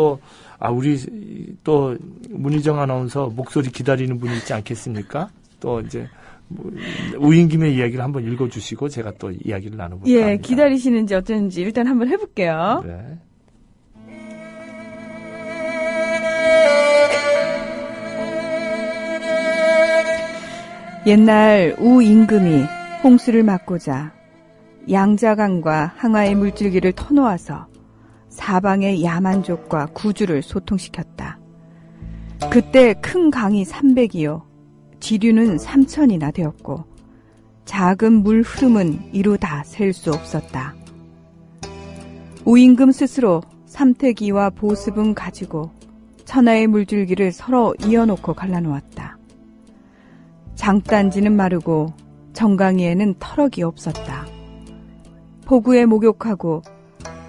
우리 또 문희정 아나운서 목소리 기다리는 분이 있지 않겠습니까? 또 이제 우임금의 이야기를 한번 읽어주시고 제가 또 이야기를 나눠볼까 합니다. 예, 기다리시는지 어쩐지 일단 한번 해볼게요. 네. 옛날 우임금이 홍수를 막고자 양자강과 항아의 물줄기를 터놓아서 사방의 야만족과 구주를 소통시켰다. 그때 큰 강이 300이요. 지류는 3000이나 되었고 작은 물 흐름은 이루 다 셀 수 없었다. 우임금 스스로 삼태기와 보습은 가지고 천하의 물줄기를 서로 이어놓고 갈라놓았다. 장단지는 마르고 정강이에는 터럭이 없었다. 폭우에 목욕하고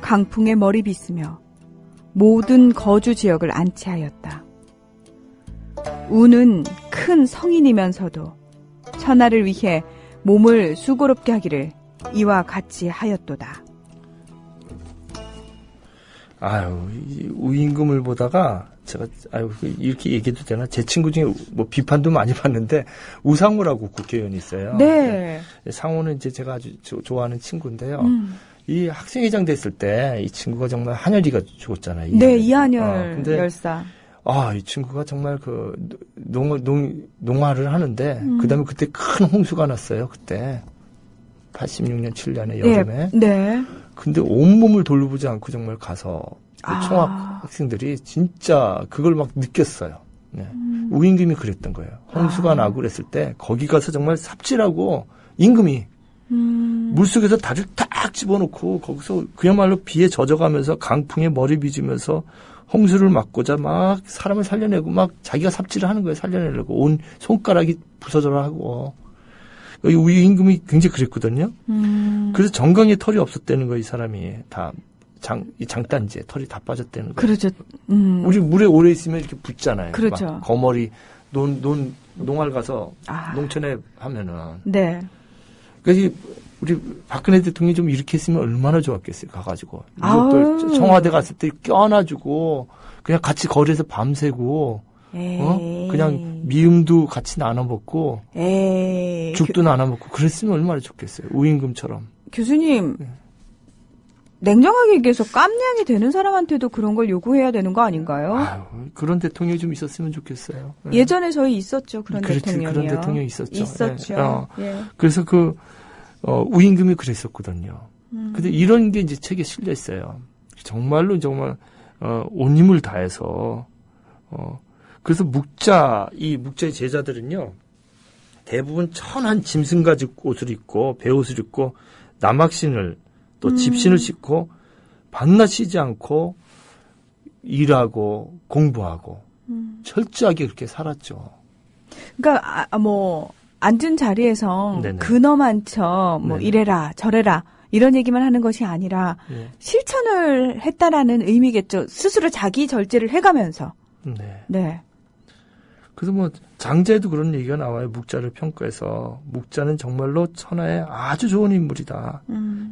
강풍에 머리 빗으며 모든 거주 지역을 안치하였다. 우는 큰 성인이면서도 천하를 위해 몸을 수고롭게 하기를 이와 같이 하였도다. 이 우임금을 보다가 제가 이렇게 얘기해도 되나? 제 친구 중에 뭐 비판도 많이 받는데 우상호라고 국회의원이 있어요. 네. 상호는 이제 제가 아주 좋아하는 친구인데요. 이 학생회장 됐을 때 이 친구가 정말 한여리가 좋았잖아요. 네, 이한열 열사. 이 친구가 정말 농화를 하는데 그다음에 그때 큰 홍수가 났어요. 그때 86년 7년에 여름에. 네. 근데 온몸을 돌보지 않고 정말 가서 총학 학생들이 진짜 그걸 막 느꼈어요. 네. 우임금이 그랬던 거예요. 홍수가 나고 그랬을 때 거기 가서 정말 삽질하고 임금이 물속에서 다리를 딱 집어넣고 거기서 그야말로 비에 젖어가면서 강풍에 머리 빚으면서 홍수를 막고자 막 사람을 살려내고 막 자기가 삽질을 하는 거예요. 살려내려고 온 손가락이 부서져라 하고. 우리 임금이 굉장히 그랬거든요. 그래서 정강에 털이 없었다는 거예요. 이 사람이 다 장단지에 털이 다 빠졌다는 거예요. 그렇죠. 우리 물에 오래 있으면 이렇게 붓잖아요. 그렇죠. 막 거머리 농활 가서 농촌에 하면은. 네. 그래서 우리 박근혜 대통령이 좀 이렇게 했으면 얼마나 좋았겠어요. 가가지고 또 청와대 갔을 때 껴안아주고 그냥 같이 거리에서 밤새고. 그냥 미음도 같이 나눠 먹고 죽도 나눠 먹고 그랬으면 얼마나 좋겠어요. 우임금처럼. 교수님, 냉정하게 얘기해서 깜냥이 되는 사람한테도 그런 걸 요구해야 되는 거 아닌가요? 그런 대통령이 좀 있었으면 좋겠어요. 예전에 저희 있었죠. 그런 대통령이요. 그런 대통령이 있었죠. 있었죠. 그래서 우임금이 그랬었거든요. 근데 이런 게 이제 책에 실려 있어요. 정말 온 힘을 다해서 그래서 묵자의 제자들은요, 대부분 천한 짐승가죽 옷을 입고, 배옷을 입고, 남학신을, 또 집신을 싣고, 밤낮 쉬지 않고, 일하고, 공부하고, 철저하게 그렇게 살았죠. 그러니까, 앉은 자리에서 네네. 근엄한 척, 이래라, 저래라, 이런 얘기만 하는 것이 아니라, 네. 실천을 했다라는 의미겠죠. 스스로 자기 절제를 해가면서. 네. 네. 그래서 뭐 장제도 그런 얘기가 나와요. 묵자를 평가해서 묵자는 정말로 천하에 아주 좋은 인물이다.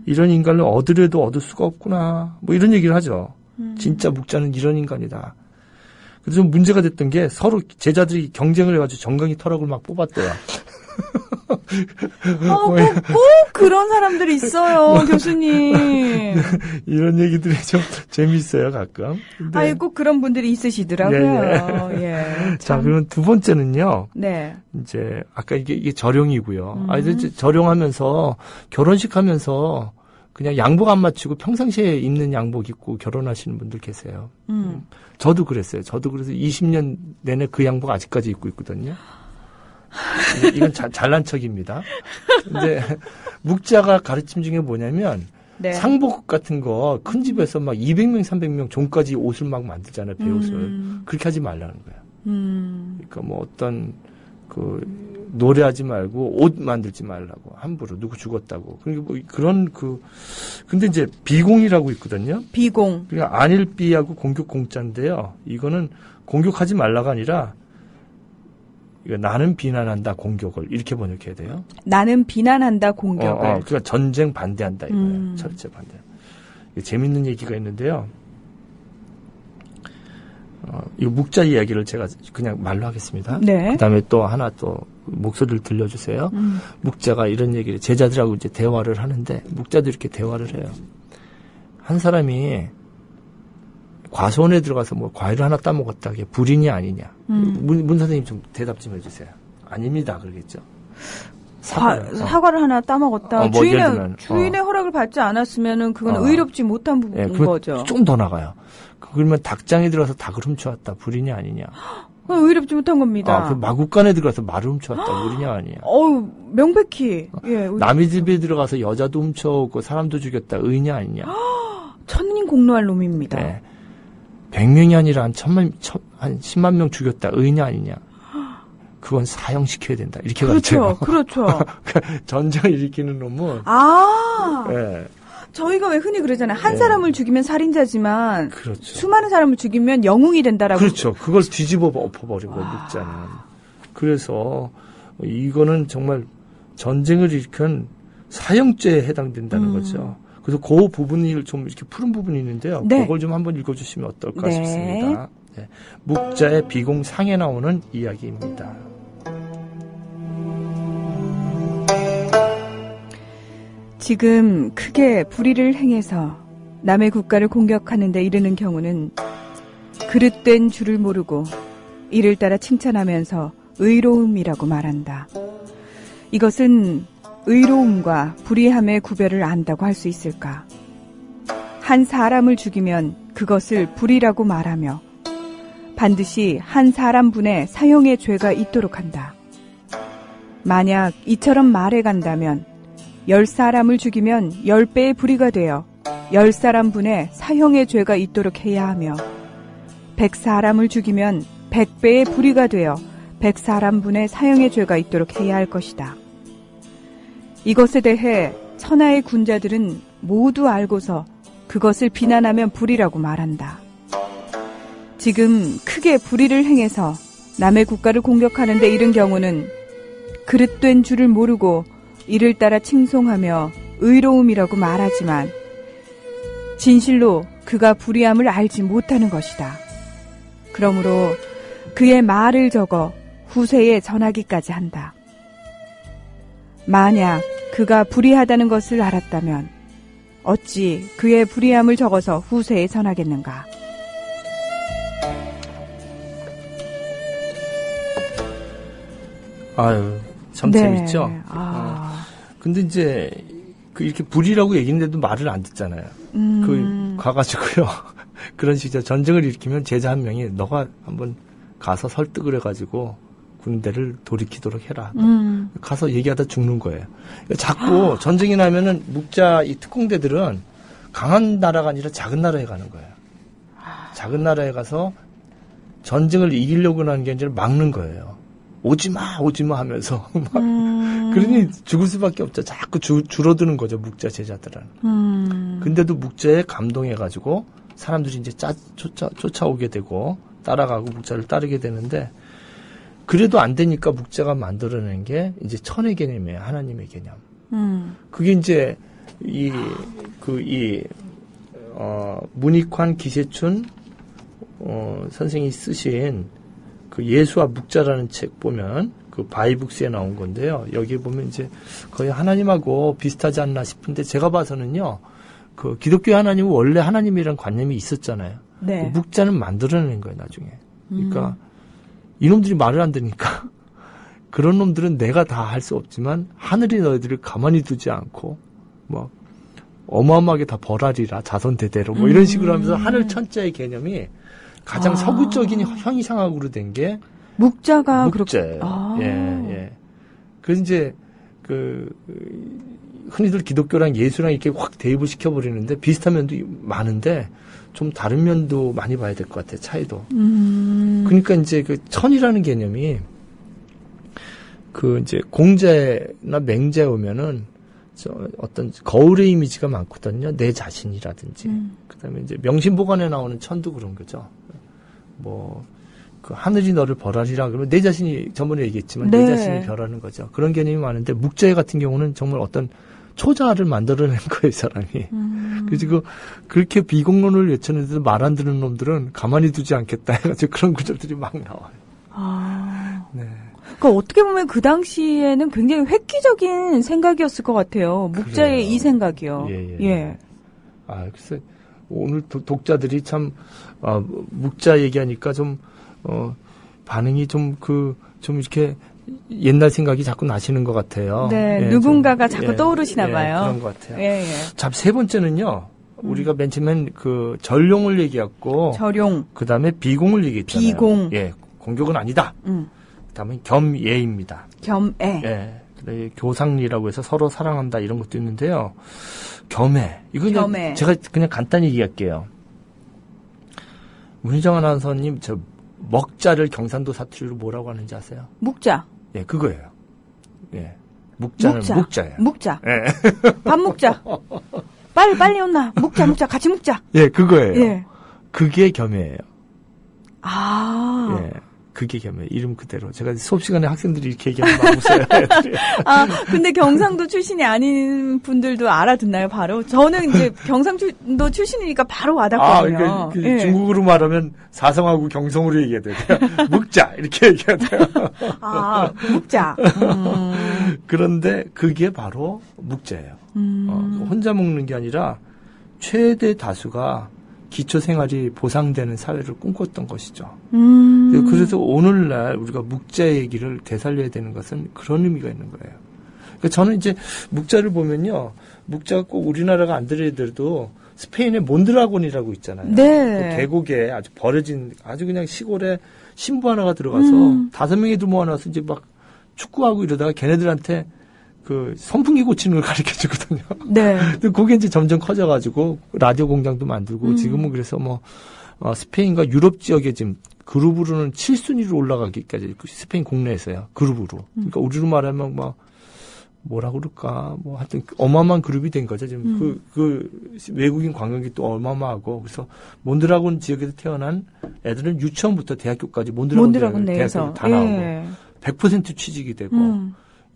이런 인간을 얻으려도 얻을 수가 없구나. 뭐 이런 얘기를 하죠. 진짜 묵자는 이런 인간이다. 그래서 좀 문제가 됐던 게 서로 제자들이 경쟁을 해가지고 정강이 터럭을 막 뽑았대요. 꼭 그런 사람들이 있어요, 교수님. 이런 얘기들이 좀 재미있어요, 가끔. 근데 아이, 꼭 그런 분들이 있으시더라고요. 예. 자, 그러면 두 번째는요. 네. 이제, 아까 이게 절용이고요. 이제 절용하면서, 결혼식 하면서, 그냥 양복 안 맞추고 평상시에 입는 양복 입고 결혼하시는 분들 계세요. 저도 그랬어요. 저도 그래서 20년 내내 그 양복 아직까지 입고 있거든요. 이건 잘난 척입니다. 근데 묵자가 가르침 중에 뭐냐면 네. 상복 같은 거 큰 집에서 막 200명, 300명 종까지 옷을 막 만들잖아요. 배옷을. 그렇게 하지 말라는 거예요. 그러니까 뭐 어떤 노래하지 말고 옷 만들지 말라고 함부로 누구 죽었다고. 그러니까 뭐 그런 근데 이제 비공이라고 있거든요. 비공. 그러니까 안일비하고 공격 공자인데요. 이거는 공격하지 말라가 아니라 나는 비난한다 공격을 이렇게 번역해야 돼요. 나는 비난한다 공격을. 그러니까 전쟁 반대한다 이거예요. 철제 반대. 재밌는 얘기가 있는데요. 이 묵자 이야기를 제가 그냥 말로 하겠습니다. 네. 그다음에 또 하나 또 목소리를 들려주세요. 묵자가 이런 얘기를 제자들하고 이제 대화를 하는데 묵자도 이렇게 대화를 해요. 한 사람이 과수원에 들어가서 뭐 과일을 하나 따먹었다. 그게 불인이 아니냐. 문 선생님 좀 대답 좀 해주세요. 아닙니다. 그러겠죠. 사과를 하나 따먹었다. 주인의 허락을 받지 않았으면은 그건 의롭지 못한 부분인 거죠. 좀 더 나가요. 그러면 닭장에 들어가서 닭을 훔쳐왔다. 불인이 아니냐. 의롭지 못한 겁니다. 그 마구간에 들어가서 말을 훔쳐왔다. 불이냐 아니냐. 명백히. 예, 남의 집에 들어가서 여자도 훔쳐오고 사람도 죽였다. 의냐 아니냐. 천인 공노할 놈입니다. 네. 100명이 아니라 한 10만 명 죽였다. 의냐 아니냐. 그건 사형시켜야 된다. 이렇게 가르쳐요. 그렇죠. 전쟁을 일으키는 놈은. 네. 저희가 왜 흔히 그러잖아요. 한 사람을 죽이면 살인자지만 그렇죠. 수많은 사람을 죽이면 영웅이 된다라고. 그렇죠. 그걸 뒤집어 엎어버리고 묵자는. 그래서 이거는 정말 전쟁을 일으킨 사형죄에 해당된다는 거죠. 그래서 그 부분을 좀 이렇게 푸른 부분이 있는데요. 네. 그걸 좀 한번 읽어주시면 어떨까 네. 싶습니다. 네. 묵자의 비공상에 나오는 이야기입니다. 지금 크게 불의를 행해서 남의 국가를 공격하는 데 이르는 경우는 그릇된 줄을 모르고 이를 따라 칭찬하면서 의로움이라고 말한다. 이것은 의로움과 불의함의 구별을 안다고 할 수 있을까? 한 사람을 죽이면 그것을 불의라고 말하며 반드시 한 사람분의 사형의 죄가 있도록 한다. 만약 이처럼 말해간다면 10사람을 죽이면 10배의 불의가 되어 10사람분의 사형의 죄가 있도록 해야 하며 100사람을 죽이면 100배의 불의가 되어 100사람분의 사형의 죄가 있도록 해야 할 것이다. 이것에 대해 천하의 군자들은 모두 알고서 그것을 비난하면 불의라고 말한다. 지금 크게 불의를 행해서 남의 국가를 공격하는 데 이른 경우는 그릇된 줄을 모르고 이를 따라 칭송하며 의로움이라고 말하지만 진실로 그가 불의함을 알지 못하는 것이다. 그러므로 그의 말을 적어 후세에 전하기까지 한다. 만약 그가 불의하다는 것을 알았다면 어찌 그의 불의함을 적어서 후세에 전하겠는가? 아유, 참 네. 재밌죠? 근데 이제, 이렇게 불이라고 얘기했는데도 말을 안 듣잖아요. 가가지고요. 그런 식이죠. 전쟁을 일으키면 제자 한 명이 너가 한번 가서 설득을 해가지고 군대를 돌이키도록 해라. 가서 얘기하다 죽는 거예요. 자꾸 전쟁이 나면은 묵자 이 특공대들은 강한 나라가 아니라 작은 나라에 가는 거예요. 작은 나라에 가서 전쟁을 이기려고 하는 게 아니라 막는 거예요. 오지마 하면서 막 그러니 죽을 수밖에 없죠. 자꾸 줄어드는 거죠. 묵자 제자들은. 근데도 묵자에 감동해가지고 사람들이 이제 쫓아오게 되고 따라가고 묵자를 따르게 되는데 그래도 안 되니까 묵자가 만들어낸 게 이제 천의 개념이에요. 하나님의 개념. 그게 이제 문익환 기세춘 선생이 쓰신 그 예수와 묵자라는 책 보면 그 바이북스에 나온 건데요. 여기 보면 이제 거의 하나님하고 비슷하지 않나 싶은데 제가 봐서는요. 그 기독교 하나님은 원래 하나님이라는 관념이 있었잖아요. 네. 그 묵자는 만들어낸 거예요, 나중에. 그러니까 이놈들이 말을 안 듣니까 그런 놈들은 내가 다 할 수 없지만 하늘이 너희들을 가만히 두지 않고 뭐 어마어마하게 다 벌하리라 자손 대대로 뭐 이런 식으로 하면서 하늘 천자의 개념이 가장 서구적인 형이상학으로 된 게 묵자가 묵자예요. 예. 그래서 이제 흔히들 기독교랑 예수랑 이렇게 확 대입을 시켜버리는데 비슷한 면도 많은데 좀 다른 면도 많이 봐야 될 것 같아요. 차이도. 그러니까 이제 그 천이라는 개념이 그 이제 공자나 맹자에 오면은 어떤 거울의 이미지가 많거든요. 내 자신이라든지. 그다음에 이제 명심보관에 나오는 천도 그런 거죠. 뭐 그 하늘이 너를 벌하리라 그러면 내 자신이 저번에 얘기했지만 네. 내 자신이 별하는 거죠. 그런 개념이 많은데 묵자의 같은 경우는 정말 어떤 초자를 만들어낸 거예요, 이 사람이. 그래서 그렇게 비공론을 외쳤는데도 말 안 듣는 놈들은 가만히 두지 않겠다 해가지고 그런 구절들이 막 나와요. 네. 그러니까 어떻게 보면 그 당시에는 굉장히 획기적인 생각이었을 것 같아요. 묵자의 그래요. 이 생각이요. 예. 그래서 오늘 독자들이 참 묵자 얘기하니까 좀 반응이 좀 이렇게 옛날 생각이 자꾸 나시는 것 같아요. 네, 누군가가 자꾸 떠오르시나 봐요. 그런 것 같아요. 예. 자, 세 번째는요. 우리가 맨 처음엔 그 전룡을 얘기했고, 절용, 그 다음에 비공을 얘기했잖아요. 비공. 예, 공격은 아니다. 그 다음에 겸예입니다. 겸애. 예. 그다음에 교상리라고 해서 서로 사랑한다 이런 것도 있는데요. 겸애. 이거 겸애. 제가 그냥 간단히 얘기할게요. 문희정 아나운서님, 저 먹자를 경상도 사투리로 뭐라고 하는지 아세요? 묵자. 예, 그거예요. 예. 묵자는 묵자예요. 묵자. 예. 밥 먹자. 빨리 온나. 묵자. 같이 묵자. 예, 그거예요. 예. 그게 겸애예요. 아. 예. 그게 겸해. 이름 그대로. 제가 수업 시간에 학생들이 이렇게 얘기하면 막 웃어요. 애들이. 근데 경상도 출신이 아닌 분들도 알아듣나요, 바로? 저는 이제 경상도 출신이니까 바로 와닿거든요. 그러니까 예. 중국어로 말하면 사성하고 경성으로 얘기해야 돼요. 묵자 이렇게 얘기해야 돼요. 묵자. 그런데 그게 바로 묵자예요. 혼자 먹는 게 아니라 최대 다수가 기초 생활이 보상되는 사회를 꿈꿨던 것이죠. 그래서 오늘날 우리가 묵자 얘기를 되살려야 되는 것은 그런 의미가 있는 거예요. 그러니까 저는 이제 묵자를 보면요. 묵자가 꼭 우리나라가 안 들어도 스페인의 몬드라곤이라고 있잖아요. 네. 그 계곡에 아주 버려진 아주 그냥 시골에 신부 하나가 들어가서 5명이 모아놔서 이제 막 축구하고 이러다가 걔네들한테 그 선풍기 고치는 걸 가르쳐 주거든요. 네. 근데 그게 이제 점점 커져가지고 라디오 공장도 만들고 지금은 그래서 스페인과 유럽 지역에 지금 그룹으로는 7순위로 올라가기까지 스페인 국내에서요. 그룹으로. 그러니까 우리로 말하면 뭐라 그럴까 하여튼 어마어마한 그룹이 된 거죠. 지금 그 외국인 관광객도 또 어마어마하고 그래서 몬드라곤 지역에서 태어난 애들은 유치원부터 대학교까지 몬드라곤 내에서 다 나오고 예. 100% 취직이 되고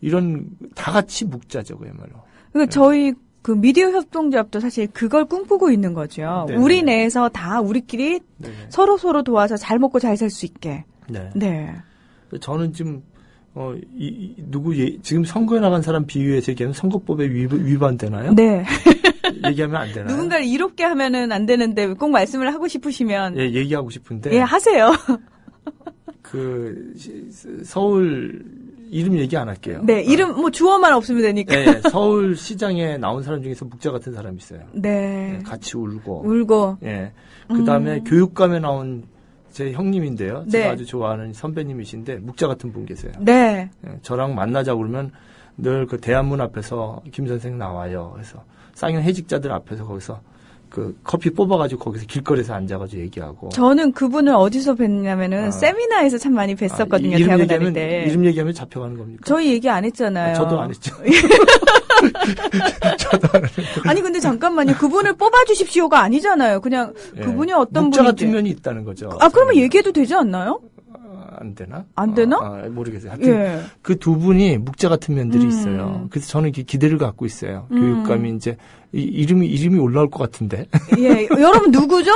이런 다 같이 묵자죠, 그야말로. 그러니까 저희 그 미디어 협동조합도 사실 그걸 꿈꾸고 있는 거죠. 네네. 우리 내에서 다 우리끼리 네네. 서로 도와서 잘 먹고 잘 살 수 있게. 네. 네. 저는 지금 지금 선거에 나간 사람 비유해서 얘기하면 선거법에 위반되나요? 네. 얘기하면 안 되나요? 누군가를 이롭게 하면은 안 되는데 꼭 말씀을 하고 싶으시면 예, 얘기하고 싶은데. 예, 하세요. 서울 이름 얘기 안 할게요. 네, 이름 주어만 없으면 되니까. 네, 서울 시장에 나온 사람 중에서 묵자 같은 사람이 있어요. 네. 같이 울고. 예. 그다음에 교육감에 나온 제 형님인데요. 네. 제가 아주 좋아하는 선배님이신데 묵자 같은 분 계세요. 네. 저랑 만나자고 그러면 늘 그 대한문 앞에서 김 선생 나와요. 그래서 쌍용 해직자들 앞에서 거기서 그 커피 뽑아가지고 거기서 길거리에서 앉아가지고 얘기하고. 저는 그분을 어디서 뵀냐면은 세미나에서 참 많이 뵀었거든요. 대학원 다닐 때. 이름 얘기하면 잡혀가는 겁니까? 저희 얘기 안 했잖아요. 저도 안 했죠. 아니 근데 잠깐만요. 그분을 뽑아주십시오가 아니잖아요. 그냥 그분이 어떤 묵자 분인지. 같은 면이 있다는 거죠. 그러면 얘기해도 되지 않나요? 안 되나? 안 되나? 모르겠어요. 하여튼 예. 그 두 분이 묵자 같은 면들이 있어요. 그래서 저는 기대를 갖고 있어요. 교육감이 이제 이름이 올라올 것 같은데. 예, 여러분 누구죠?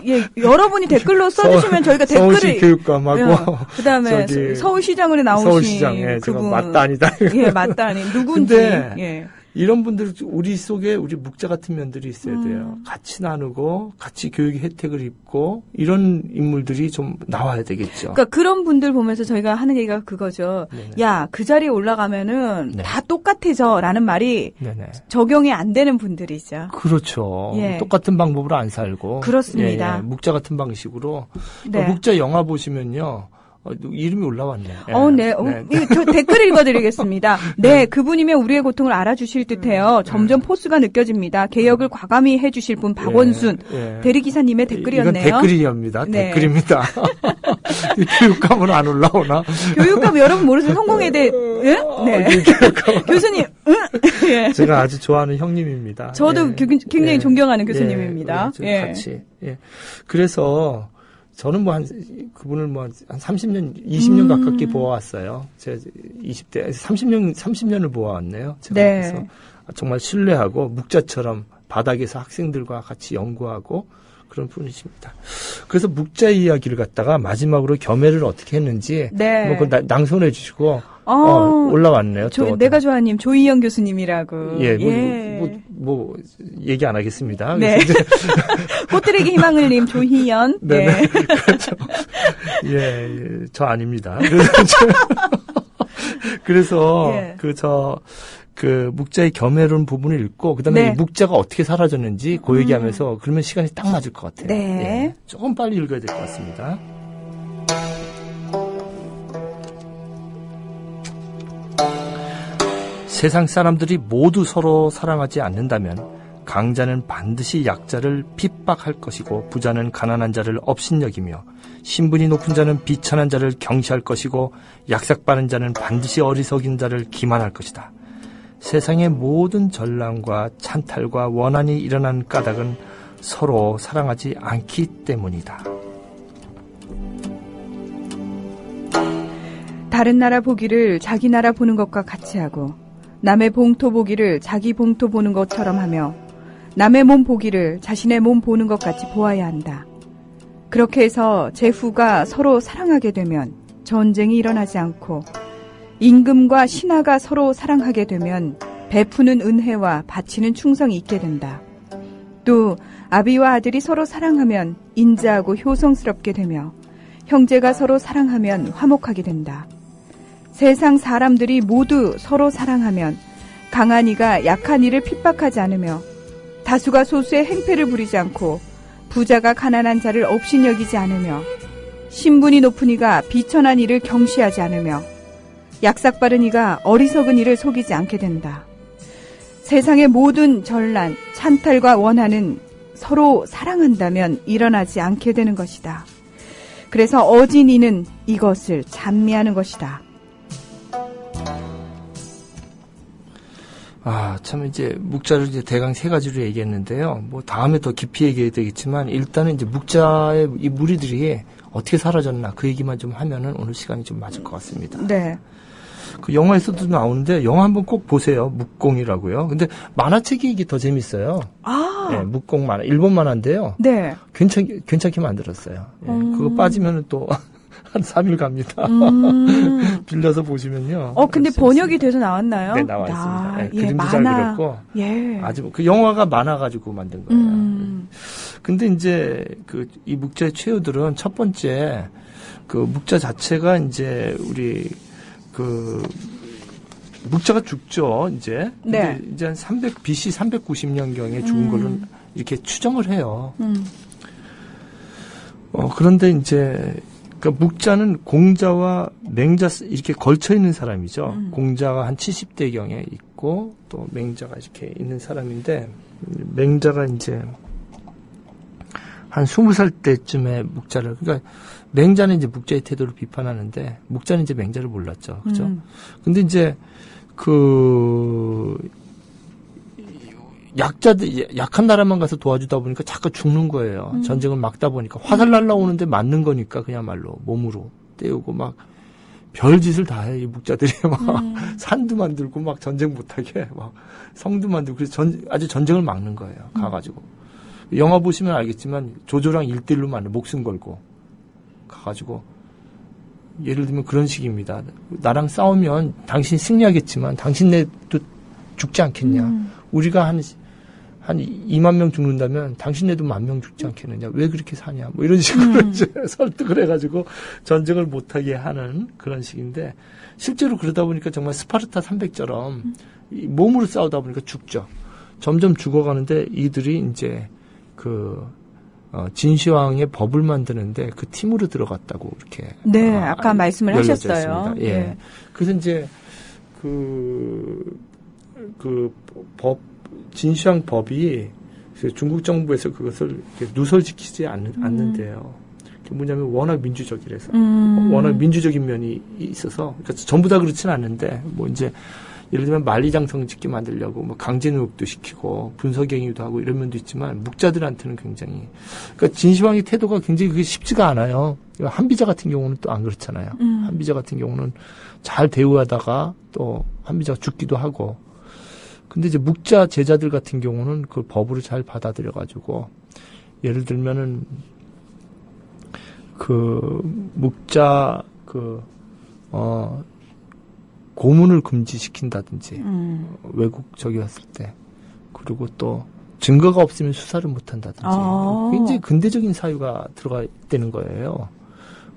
예, 여러분이 댓글로 써주시면 저희가 서울시 댓글을 교육감하고 그다음에 저기 서울시장으로 나오신 서울시장, 예, 제가 그분 맞다 아니다. 예, 맞다 아니 누군지. 근데 예. 이런 분들 우리 속에 우리 묵자 같은 면들이 있어야 돼요. 같이 나누고 같이 교육의 혜택을 입고 이런 인물들이 좀 나와야 되겠죠. 그러니까 그런 분들 보면서 저희가 하는 얘기가 그거죠. 네네. 야, 그 자리에 올라가면은 네. 다 똑같아져라는 말이 네네. 적용이 안 되는 분들이죠. 그렇죠. 예. 똑같은 방법으로 안 살고. 그렇습니다. 예, 묵자 같은 방식으로. 네. 묵자 영화 보시면요. 이름이 올라왔네. 네. 저 댓글 읽어드리겠습니다. 네, 그분이면 우리의 고통을 알아주실 듯해요. 점점 포스가 느껴집니다. 개혁을 과감히 해주실 분 박원순 예. 대리기사님의 댓글이었네요. 이건 댓글이옵니다. 네. 댓글입니다. 교육감은 안 올라오나? 교육감 여러분 모르세요? 성공에 대해 예? 네. 교수님, 예. 제가 아주 좋아하는 형님입니다. 저도 예. 굉장히 예. 존경하는 교수님입니다. 예. 예. 같이. 예. 그래서 저는 그분을 한 30년, 20년 가깝게 보아왔어요. 제가 20대, 30년을 보아왔네요. 제가 네. 그래서 정말 신뢰하고 묵자처럼 바닥에서 학생들과 같이 연구하고 그런 분이십니다. 그래서 묵자 이야기를 갖다가 마지막으로 겸해를 어떻게 했는지 네. 그걸 낭송해 주시고 올라왔네요. 내가 좋아하는 님 조희영 교수님이라고. 예, 뭐 얘기 안 하겠습니다. 네. 꽃들에게 희망을 님 조희연. 네. 네. 그렇죠. 예, 저 아닙니다. 그래서 예. 그 묵자의 겸해로운 부분을 읽고 그다음에 네. 이 묵자가 어떻게 사라졌는지 그 얘기하면서 그러면 시간이 딱 맞을 것 같아요. 네. 예, 조금 빨리 읽어야 될 것 같습니다. 세상 사람들이 모두 서로 사랑하지 않는다면 강자는 반드시 약자를 핍박할 것이고 부자는 가난한 자를 업신여기며 신분이 높은 자는 비천한 자를 경시할 것이고 약삭빠른 자는 반드시 어리석인 자를 기만할 것이다. 세상의 모든 전랑과 찬탈과 원한이 일어난 까닭은 서로 사랑하지 않기 때문이다. 다른 나라 보기를 자기 나라 보는 것과 같이 하고 남의 봉토 보기를 자기 봉토 보는 것처럼 하며 남의 몸 보기를 자신의 몸 보는 것 같이 보아야 한다. 그렇게 해서 제후가 서로 사랑하게 되면 전쟁이 일어나지 않고 임금과 신하가 서로 사랑하게 되면 베푸는 은혜와 바치는 충성이 있게 된다. 또 아비와 아들이 서로 사랑하면 인자하고 효성스럽게 되며 형제가 서로 사랑하면 화목하게 된다. 세상 사람들이 모두 서로 사랑하면 강한 이가 약한 이를 핍박하지 않으며 다수가 소수의 행패를 부리지 않고 부자가 가난한 자를 업신여기지 않으며 신분이 높은 이가 비천한 이를 경시하지 않으며 약삭빠른 이가 어리석은 이를 속이지 않게 된다. 세상의 모든 전란, 찬탈과 원한은 서로 사랑한다면 일어나지 않게 되는 것이다. 그래서 어진 이는 이것을 찬미하는 것이다. 참 이제 묵자를 이제 대강 세 가지로 얘기했는데요. 뭐 다음에 더 깊이 얘기해야 되겠지만 일단은 이제 묵자의 이 무리들이 어떻게 사라졌나 그 얘기만 좀 하면은 오늘 시간이 좀 맞을 것 같습니다. 네. 그 영화에서도 나오는데 영화 한번 꼭 보세요. 묵공이라고요. 근데 만화책이 이게 더 재밌어요. 네, 묵공 만화, 일본 만화인데요. 네. 괜찮게 만들었어요. 예, 그거 빠지면은 또 한 3일 갑니다. 빌려서 보시면요. 근데 번역이 돼서 나왔나요? 네, 나와 있습니다. 네, 예, 그림도 잘 그렸고. 예. 아주 그 영화가 많아 가지고 만든 거예요. 근데 이제 이 묵자의 최후들은 첫 번째 그 묵자 자체가 이제 우리 묵자가 죽죠, 이제. 네. 근데 이제 한 BC 390년경에 죽은 걸로 이렇게 추정을 해요. 그런데 이제 묵자는 공자와 맹자 이렇게 걸쳐 있는 사람이죠. 공자가 한 70대 경에 있고 또 맹자가 이렇게 있는 사람인데 맹자가 이제 한 20살 때쯤에 묵자를 그러니까 맹자는 이제 묵자의 태도를 비판하는데 묵자는 이제 맹자를 몰랐죠. 그죠? 근데 이제 약한 나라만 가서 도와주다 보니까 자꾸 죽는 거예요. 전쟁을 막다 보니까 화살 날라오는데 맞는 거니까 그야말로 몸으로 떼우고 막 별짓을 다 해. 이 묵자들이 막 산도 만들고 막 전쟁 못하게 막 성도 만들고 그래서 아주 전쟁을 막는 거예요. 가가지고 영화 보시면 알겠지만 조조랑 1대1로 만나 목숨 걸고 가가지고 예를 들면 그런 식입니다. 나랑 싸우면 당신 승리하겠지만 당신네도 죽지 않겠냐. 우리가 한 2만 명 죽는다면 당신네도 10,000명 죽지 않겠느냐. 왜 그렇게 사냐. 뭐 이런 식으로 이제 설득을 해가지고 전쟁을 못하게 하는 그런 식인데 실제로 그러다 보니까 정말 스파르타 300처럼 몸으로 싸우다 보니까 죽죠. 점점 죽어가는데 이들이 이제 진시황의 법을 만드는데 그 팀으로 들어갔다고 이렇게. 네, 아까 말씀을 하셨어요. 예. 네. 그래서 이제 진시황 법이 중국 정부에서 그것을 누설지키지 않는데요. 그게 뭐냐면 워낙 민주적이라서. 워낙 민주적인 면이 있어서. 그러니까 전부 다 그렇지는 않는데, 뭐 이제, 예를 들면 만리장성 짓게 만들려고 뭐 강제노역도 시키고 분석행위도 하고 이런 면도 있지만 묵자들한테는 굉장히 그러니까 진시황의 태도가 굉장히 그게 쉽지가 않아요. 한비자 같은 경우는 또 안 그렇잖아요. 한비자 같은 경우는 잘 대우하다가 또 한비자가 죽기도 하고 근데 이제 묵자 제자들 같은 경우는 그 법으로 잘 받아들여 가지고 예를 들면은 묵자 고문을 금지시킨다든지 외국 저기 왔을 때 그리고 또 증거가 없으면 수사를 못한다든지 굉장히 근대적인 사유가 들어가 있다는 거예요.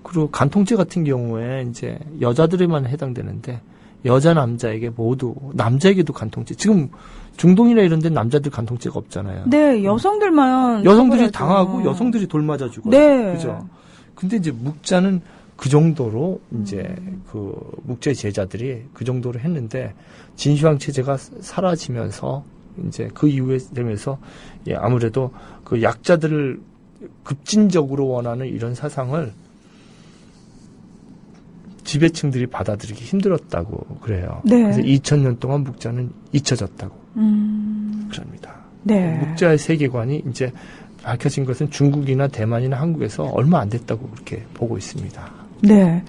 그리고 간통죄 같은 경우에 이제 여자들에만 해당되는데 여자 남자에게 모두 남자에게도 간통죄. 지금 중동이나 이런 데는 남자들 간통죄가 없잖아요. 네, 여성들이 처벌하죠. 당하고 여성들이 돌 맞아 죽어요. 네. 그죠? 근데 이제 묵자는 그 정도로 이제 그 묵자의 제자들이 그 정도로 했는데 진시황 체제가 사라지면서 이제 그 이후에 되면서 예, 아무래도 그 약자들을 급진적으로 원하는 이런 사상을 지배층들이 받아들이기 힘들었다고 그래요. 네. 그래서 2000년 동안 묵자는 잊혀졌다고 그럽니다. 네. 묵자의 세계관이 이제 밝혀진 것은 중국이나 대만이나 한국에서 얼마 안 됐다고 그렇게 보고 있습니다. 네.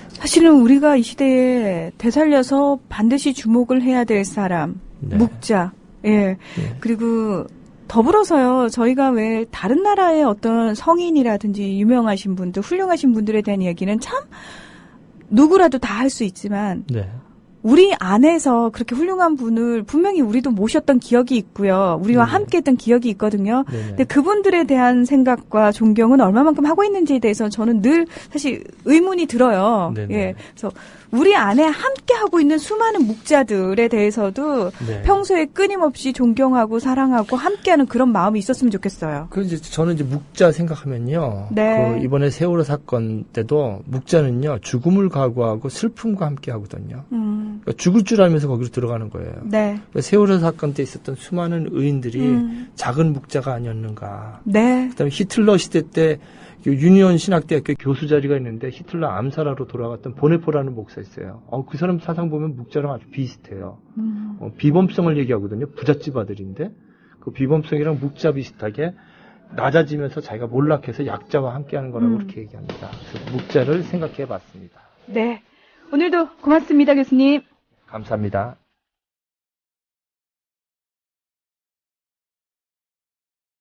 사실은 우리가 이 시대에 되살려서 반드시 주목을 해야 될 사람, 네. 묵자. 예. 네. 그리고 더불어서요, 저희가 왜 다른 나라의 어떤 성인이라든지 유명하신 분들, 훌륭하신 분들에 대한 이야기는 참 누구라도 다 할 수 있지만, 네. 우리 안에서 그렇게 훌륭한 분을 분명히 우리도 모셨던 기억이 있고요. 우리와 함께 했던 기억이 있거든요. 네네. 근데 그분들에 대한 생각과 존경은 얼마만큼 하고 있는지에 대해서 저는 늘 사실 의문이 들어요. 네네. 예. 그래서 우리 안에 함께 하고 있는 수많은 묵자들에 대해서도 네. 평소에 끊임없이 존경하고 사랑하고 함께하는 그런 마음이 있었으면 좋겠어요. 그 이제 저는 이제 묵자 생각하면요. 네. 그 이번에 세월호 사건 때도 묵자는요 죽음을 각오하고 슬픔과 함께 하거든요. 그러니까 죽을 줄 알면서 거기로 들어가는 거예요. 네. 그러니까 세월호 사건 때 있었던 수많은 의인들이 작은 묵자가 아니었는가. 네. 그다음에 히틀러 시대 때 유니온 신학대학교 교수 자리가 있는데 히틀러 암살하러 돌아갔던 보네포라는 목사 있어요. 그 사람 사상 보면 묵자랑 아주 비슷해요. 비범성을 얘기하거든요. 부잣집 아들인데 그 비범성이랑 묵자 비슷하게 낮아지면서 자기가 몰락해서 약자와 함께하는 거라고 그렇게 얘기합니다. 그래서 묵자를 생각해봤습니다. 네. 오늘도 고맙습니다, 교수님. 감사합니다.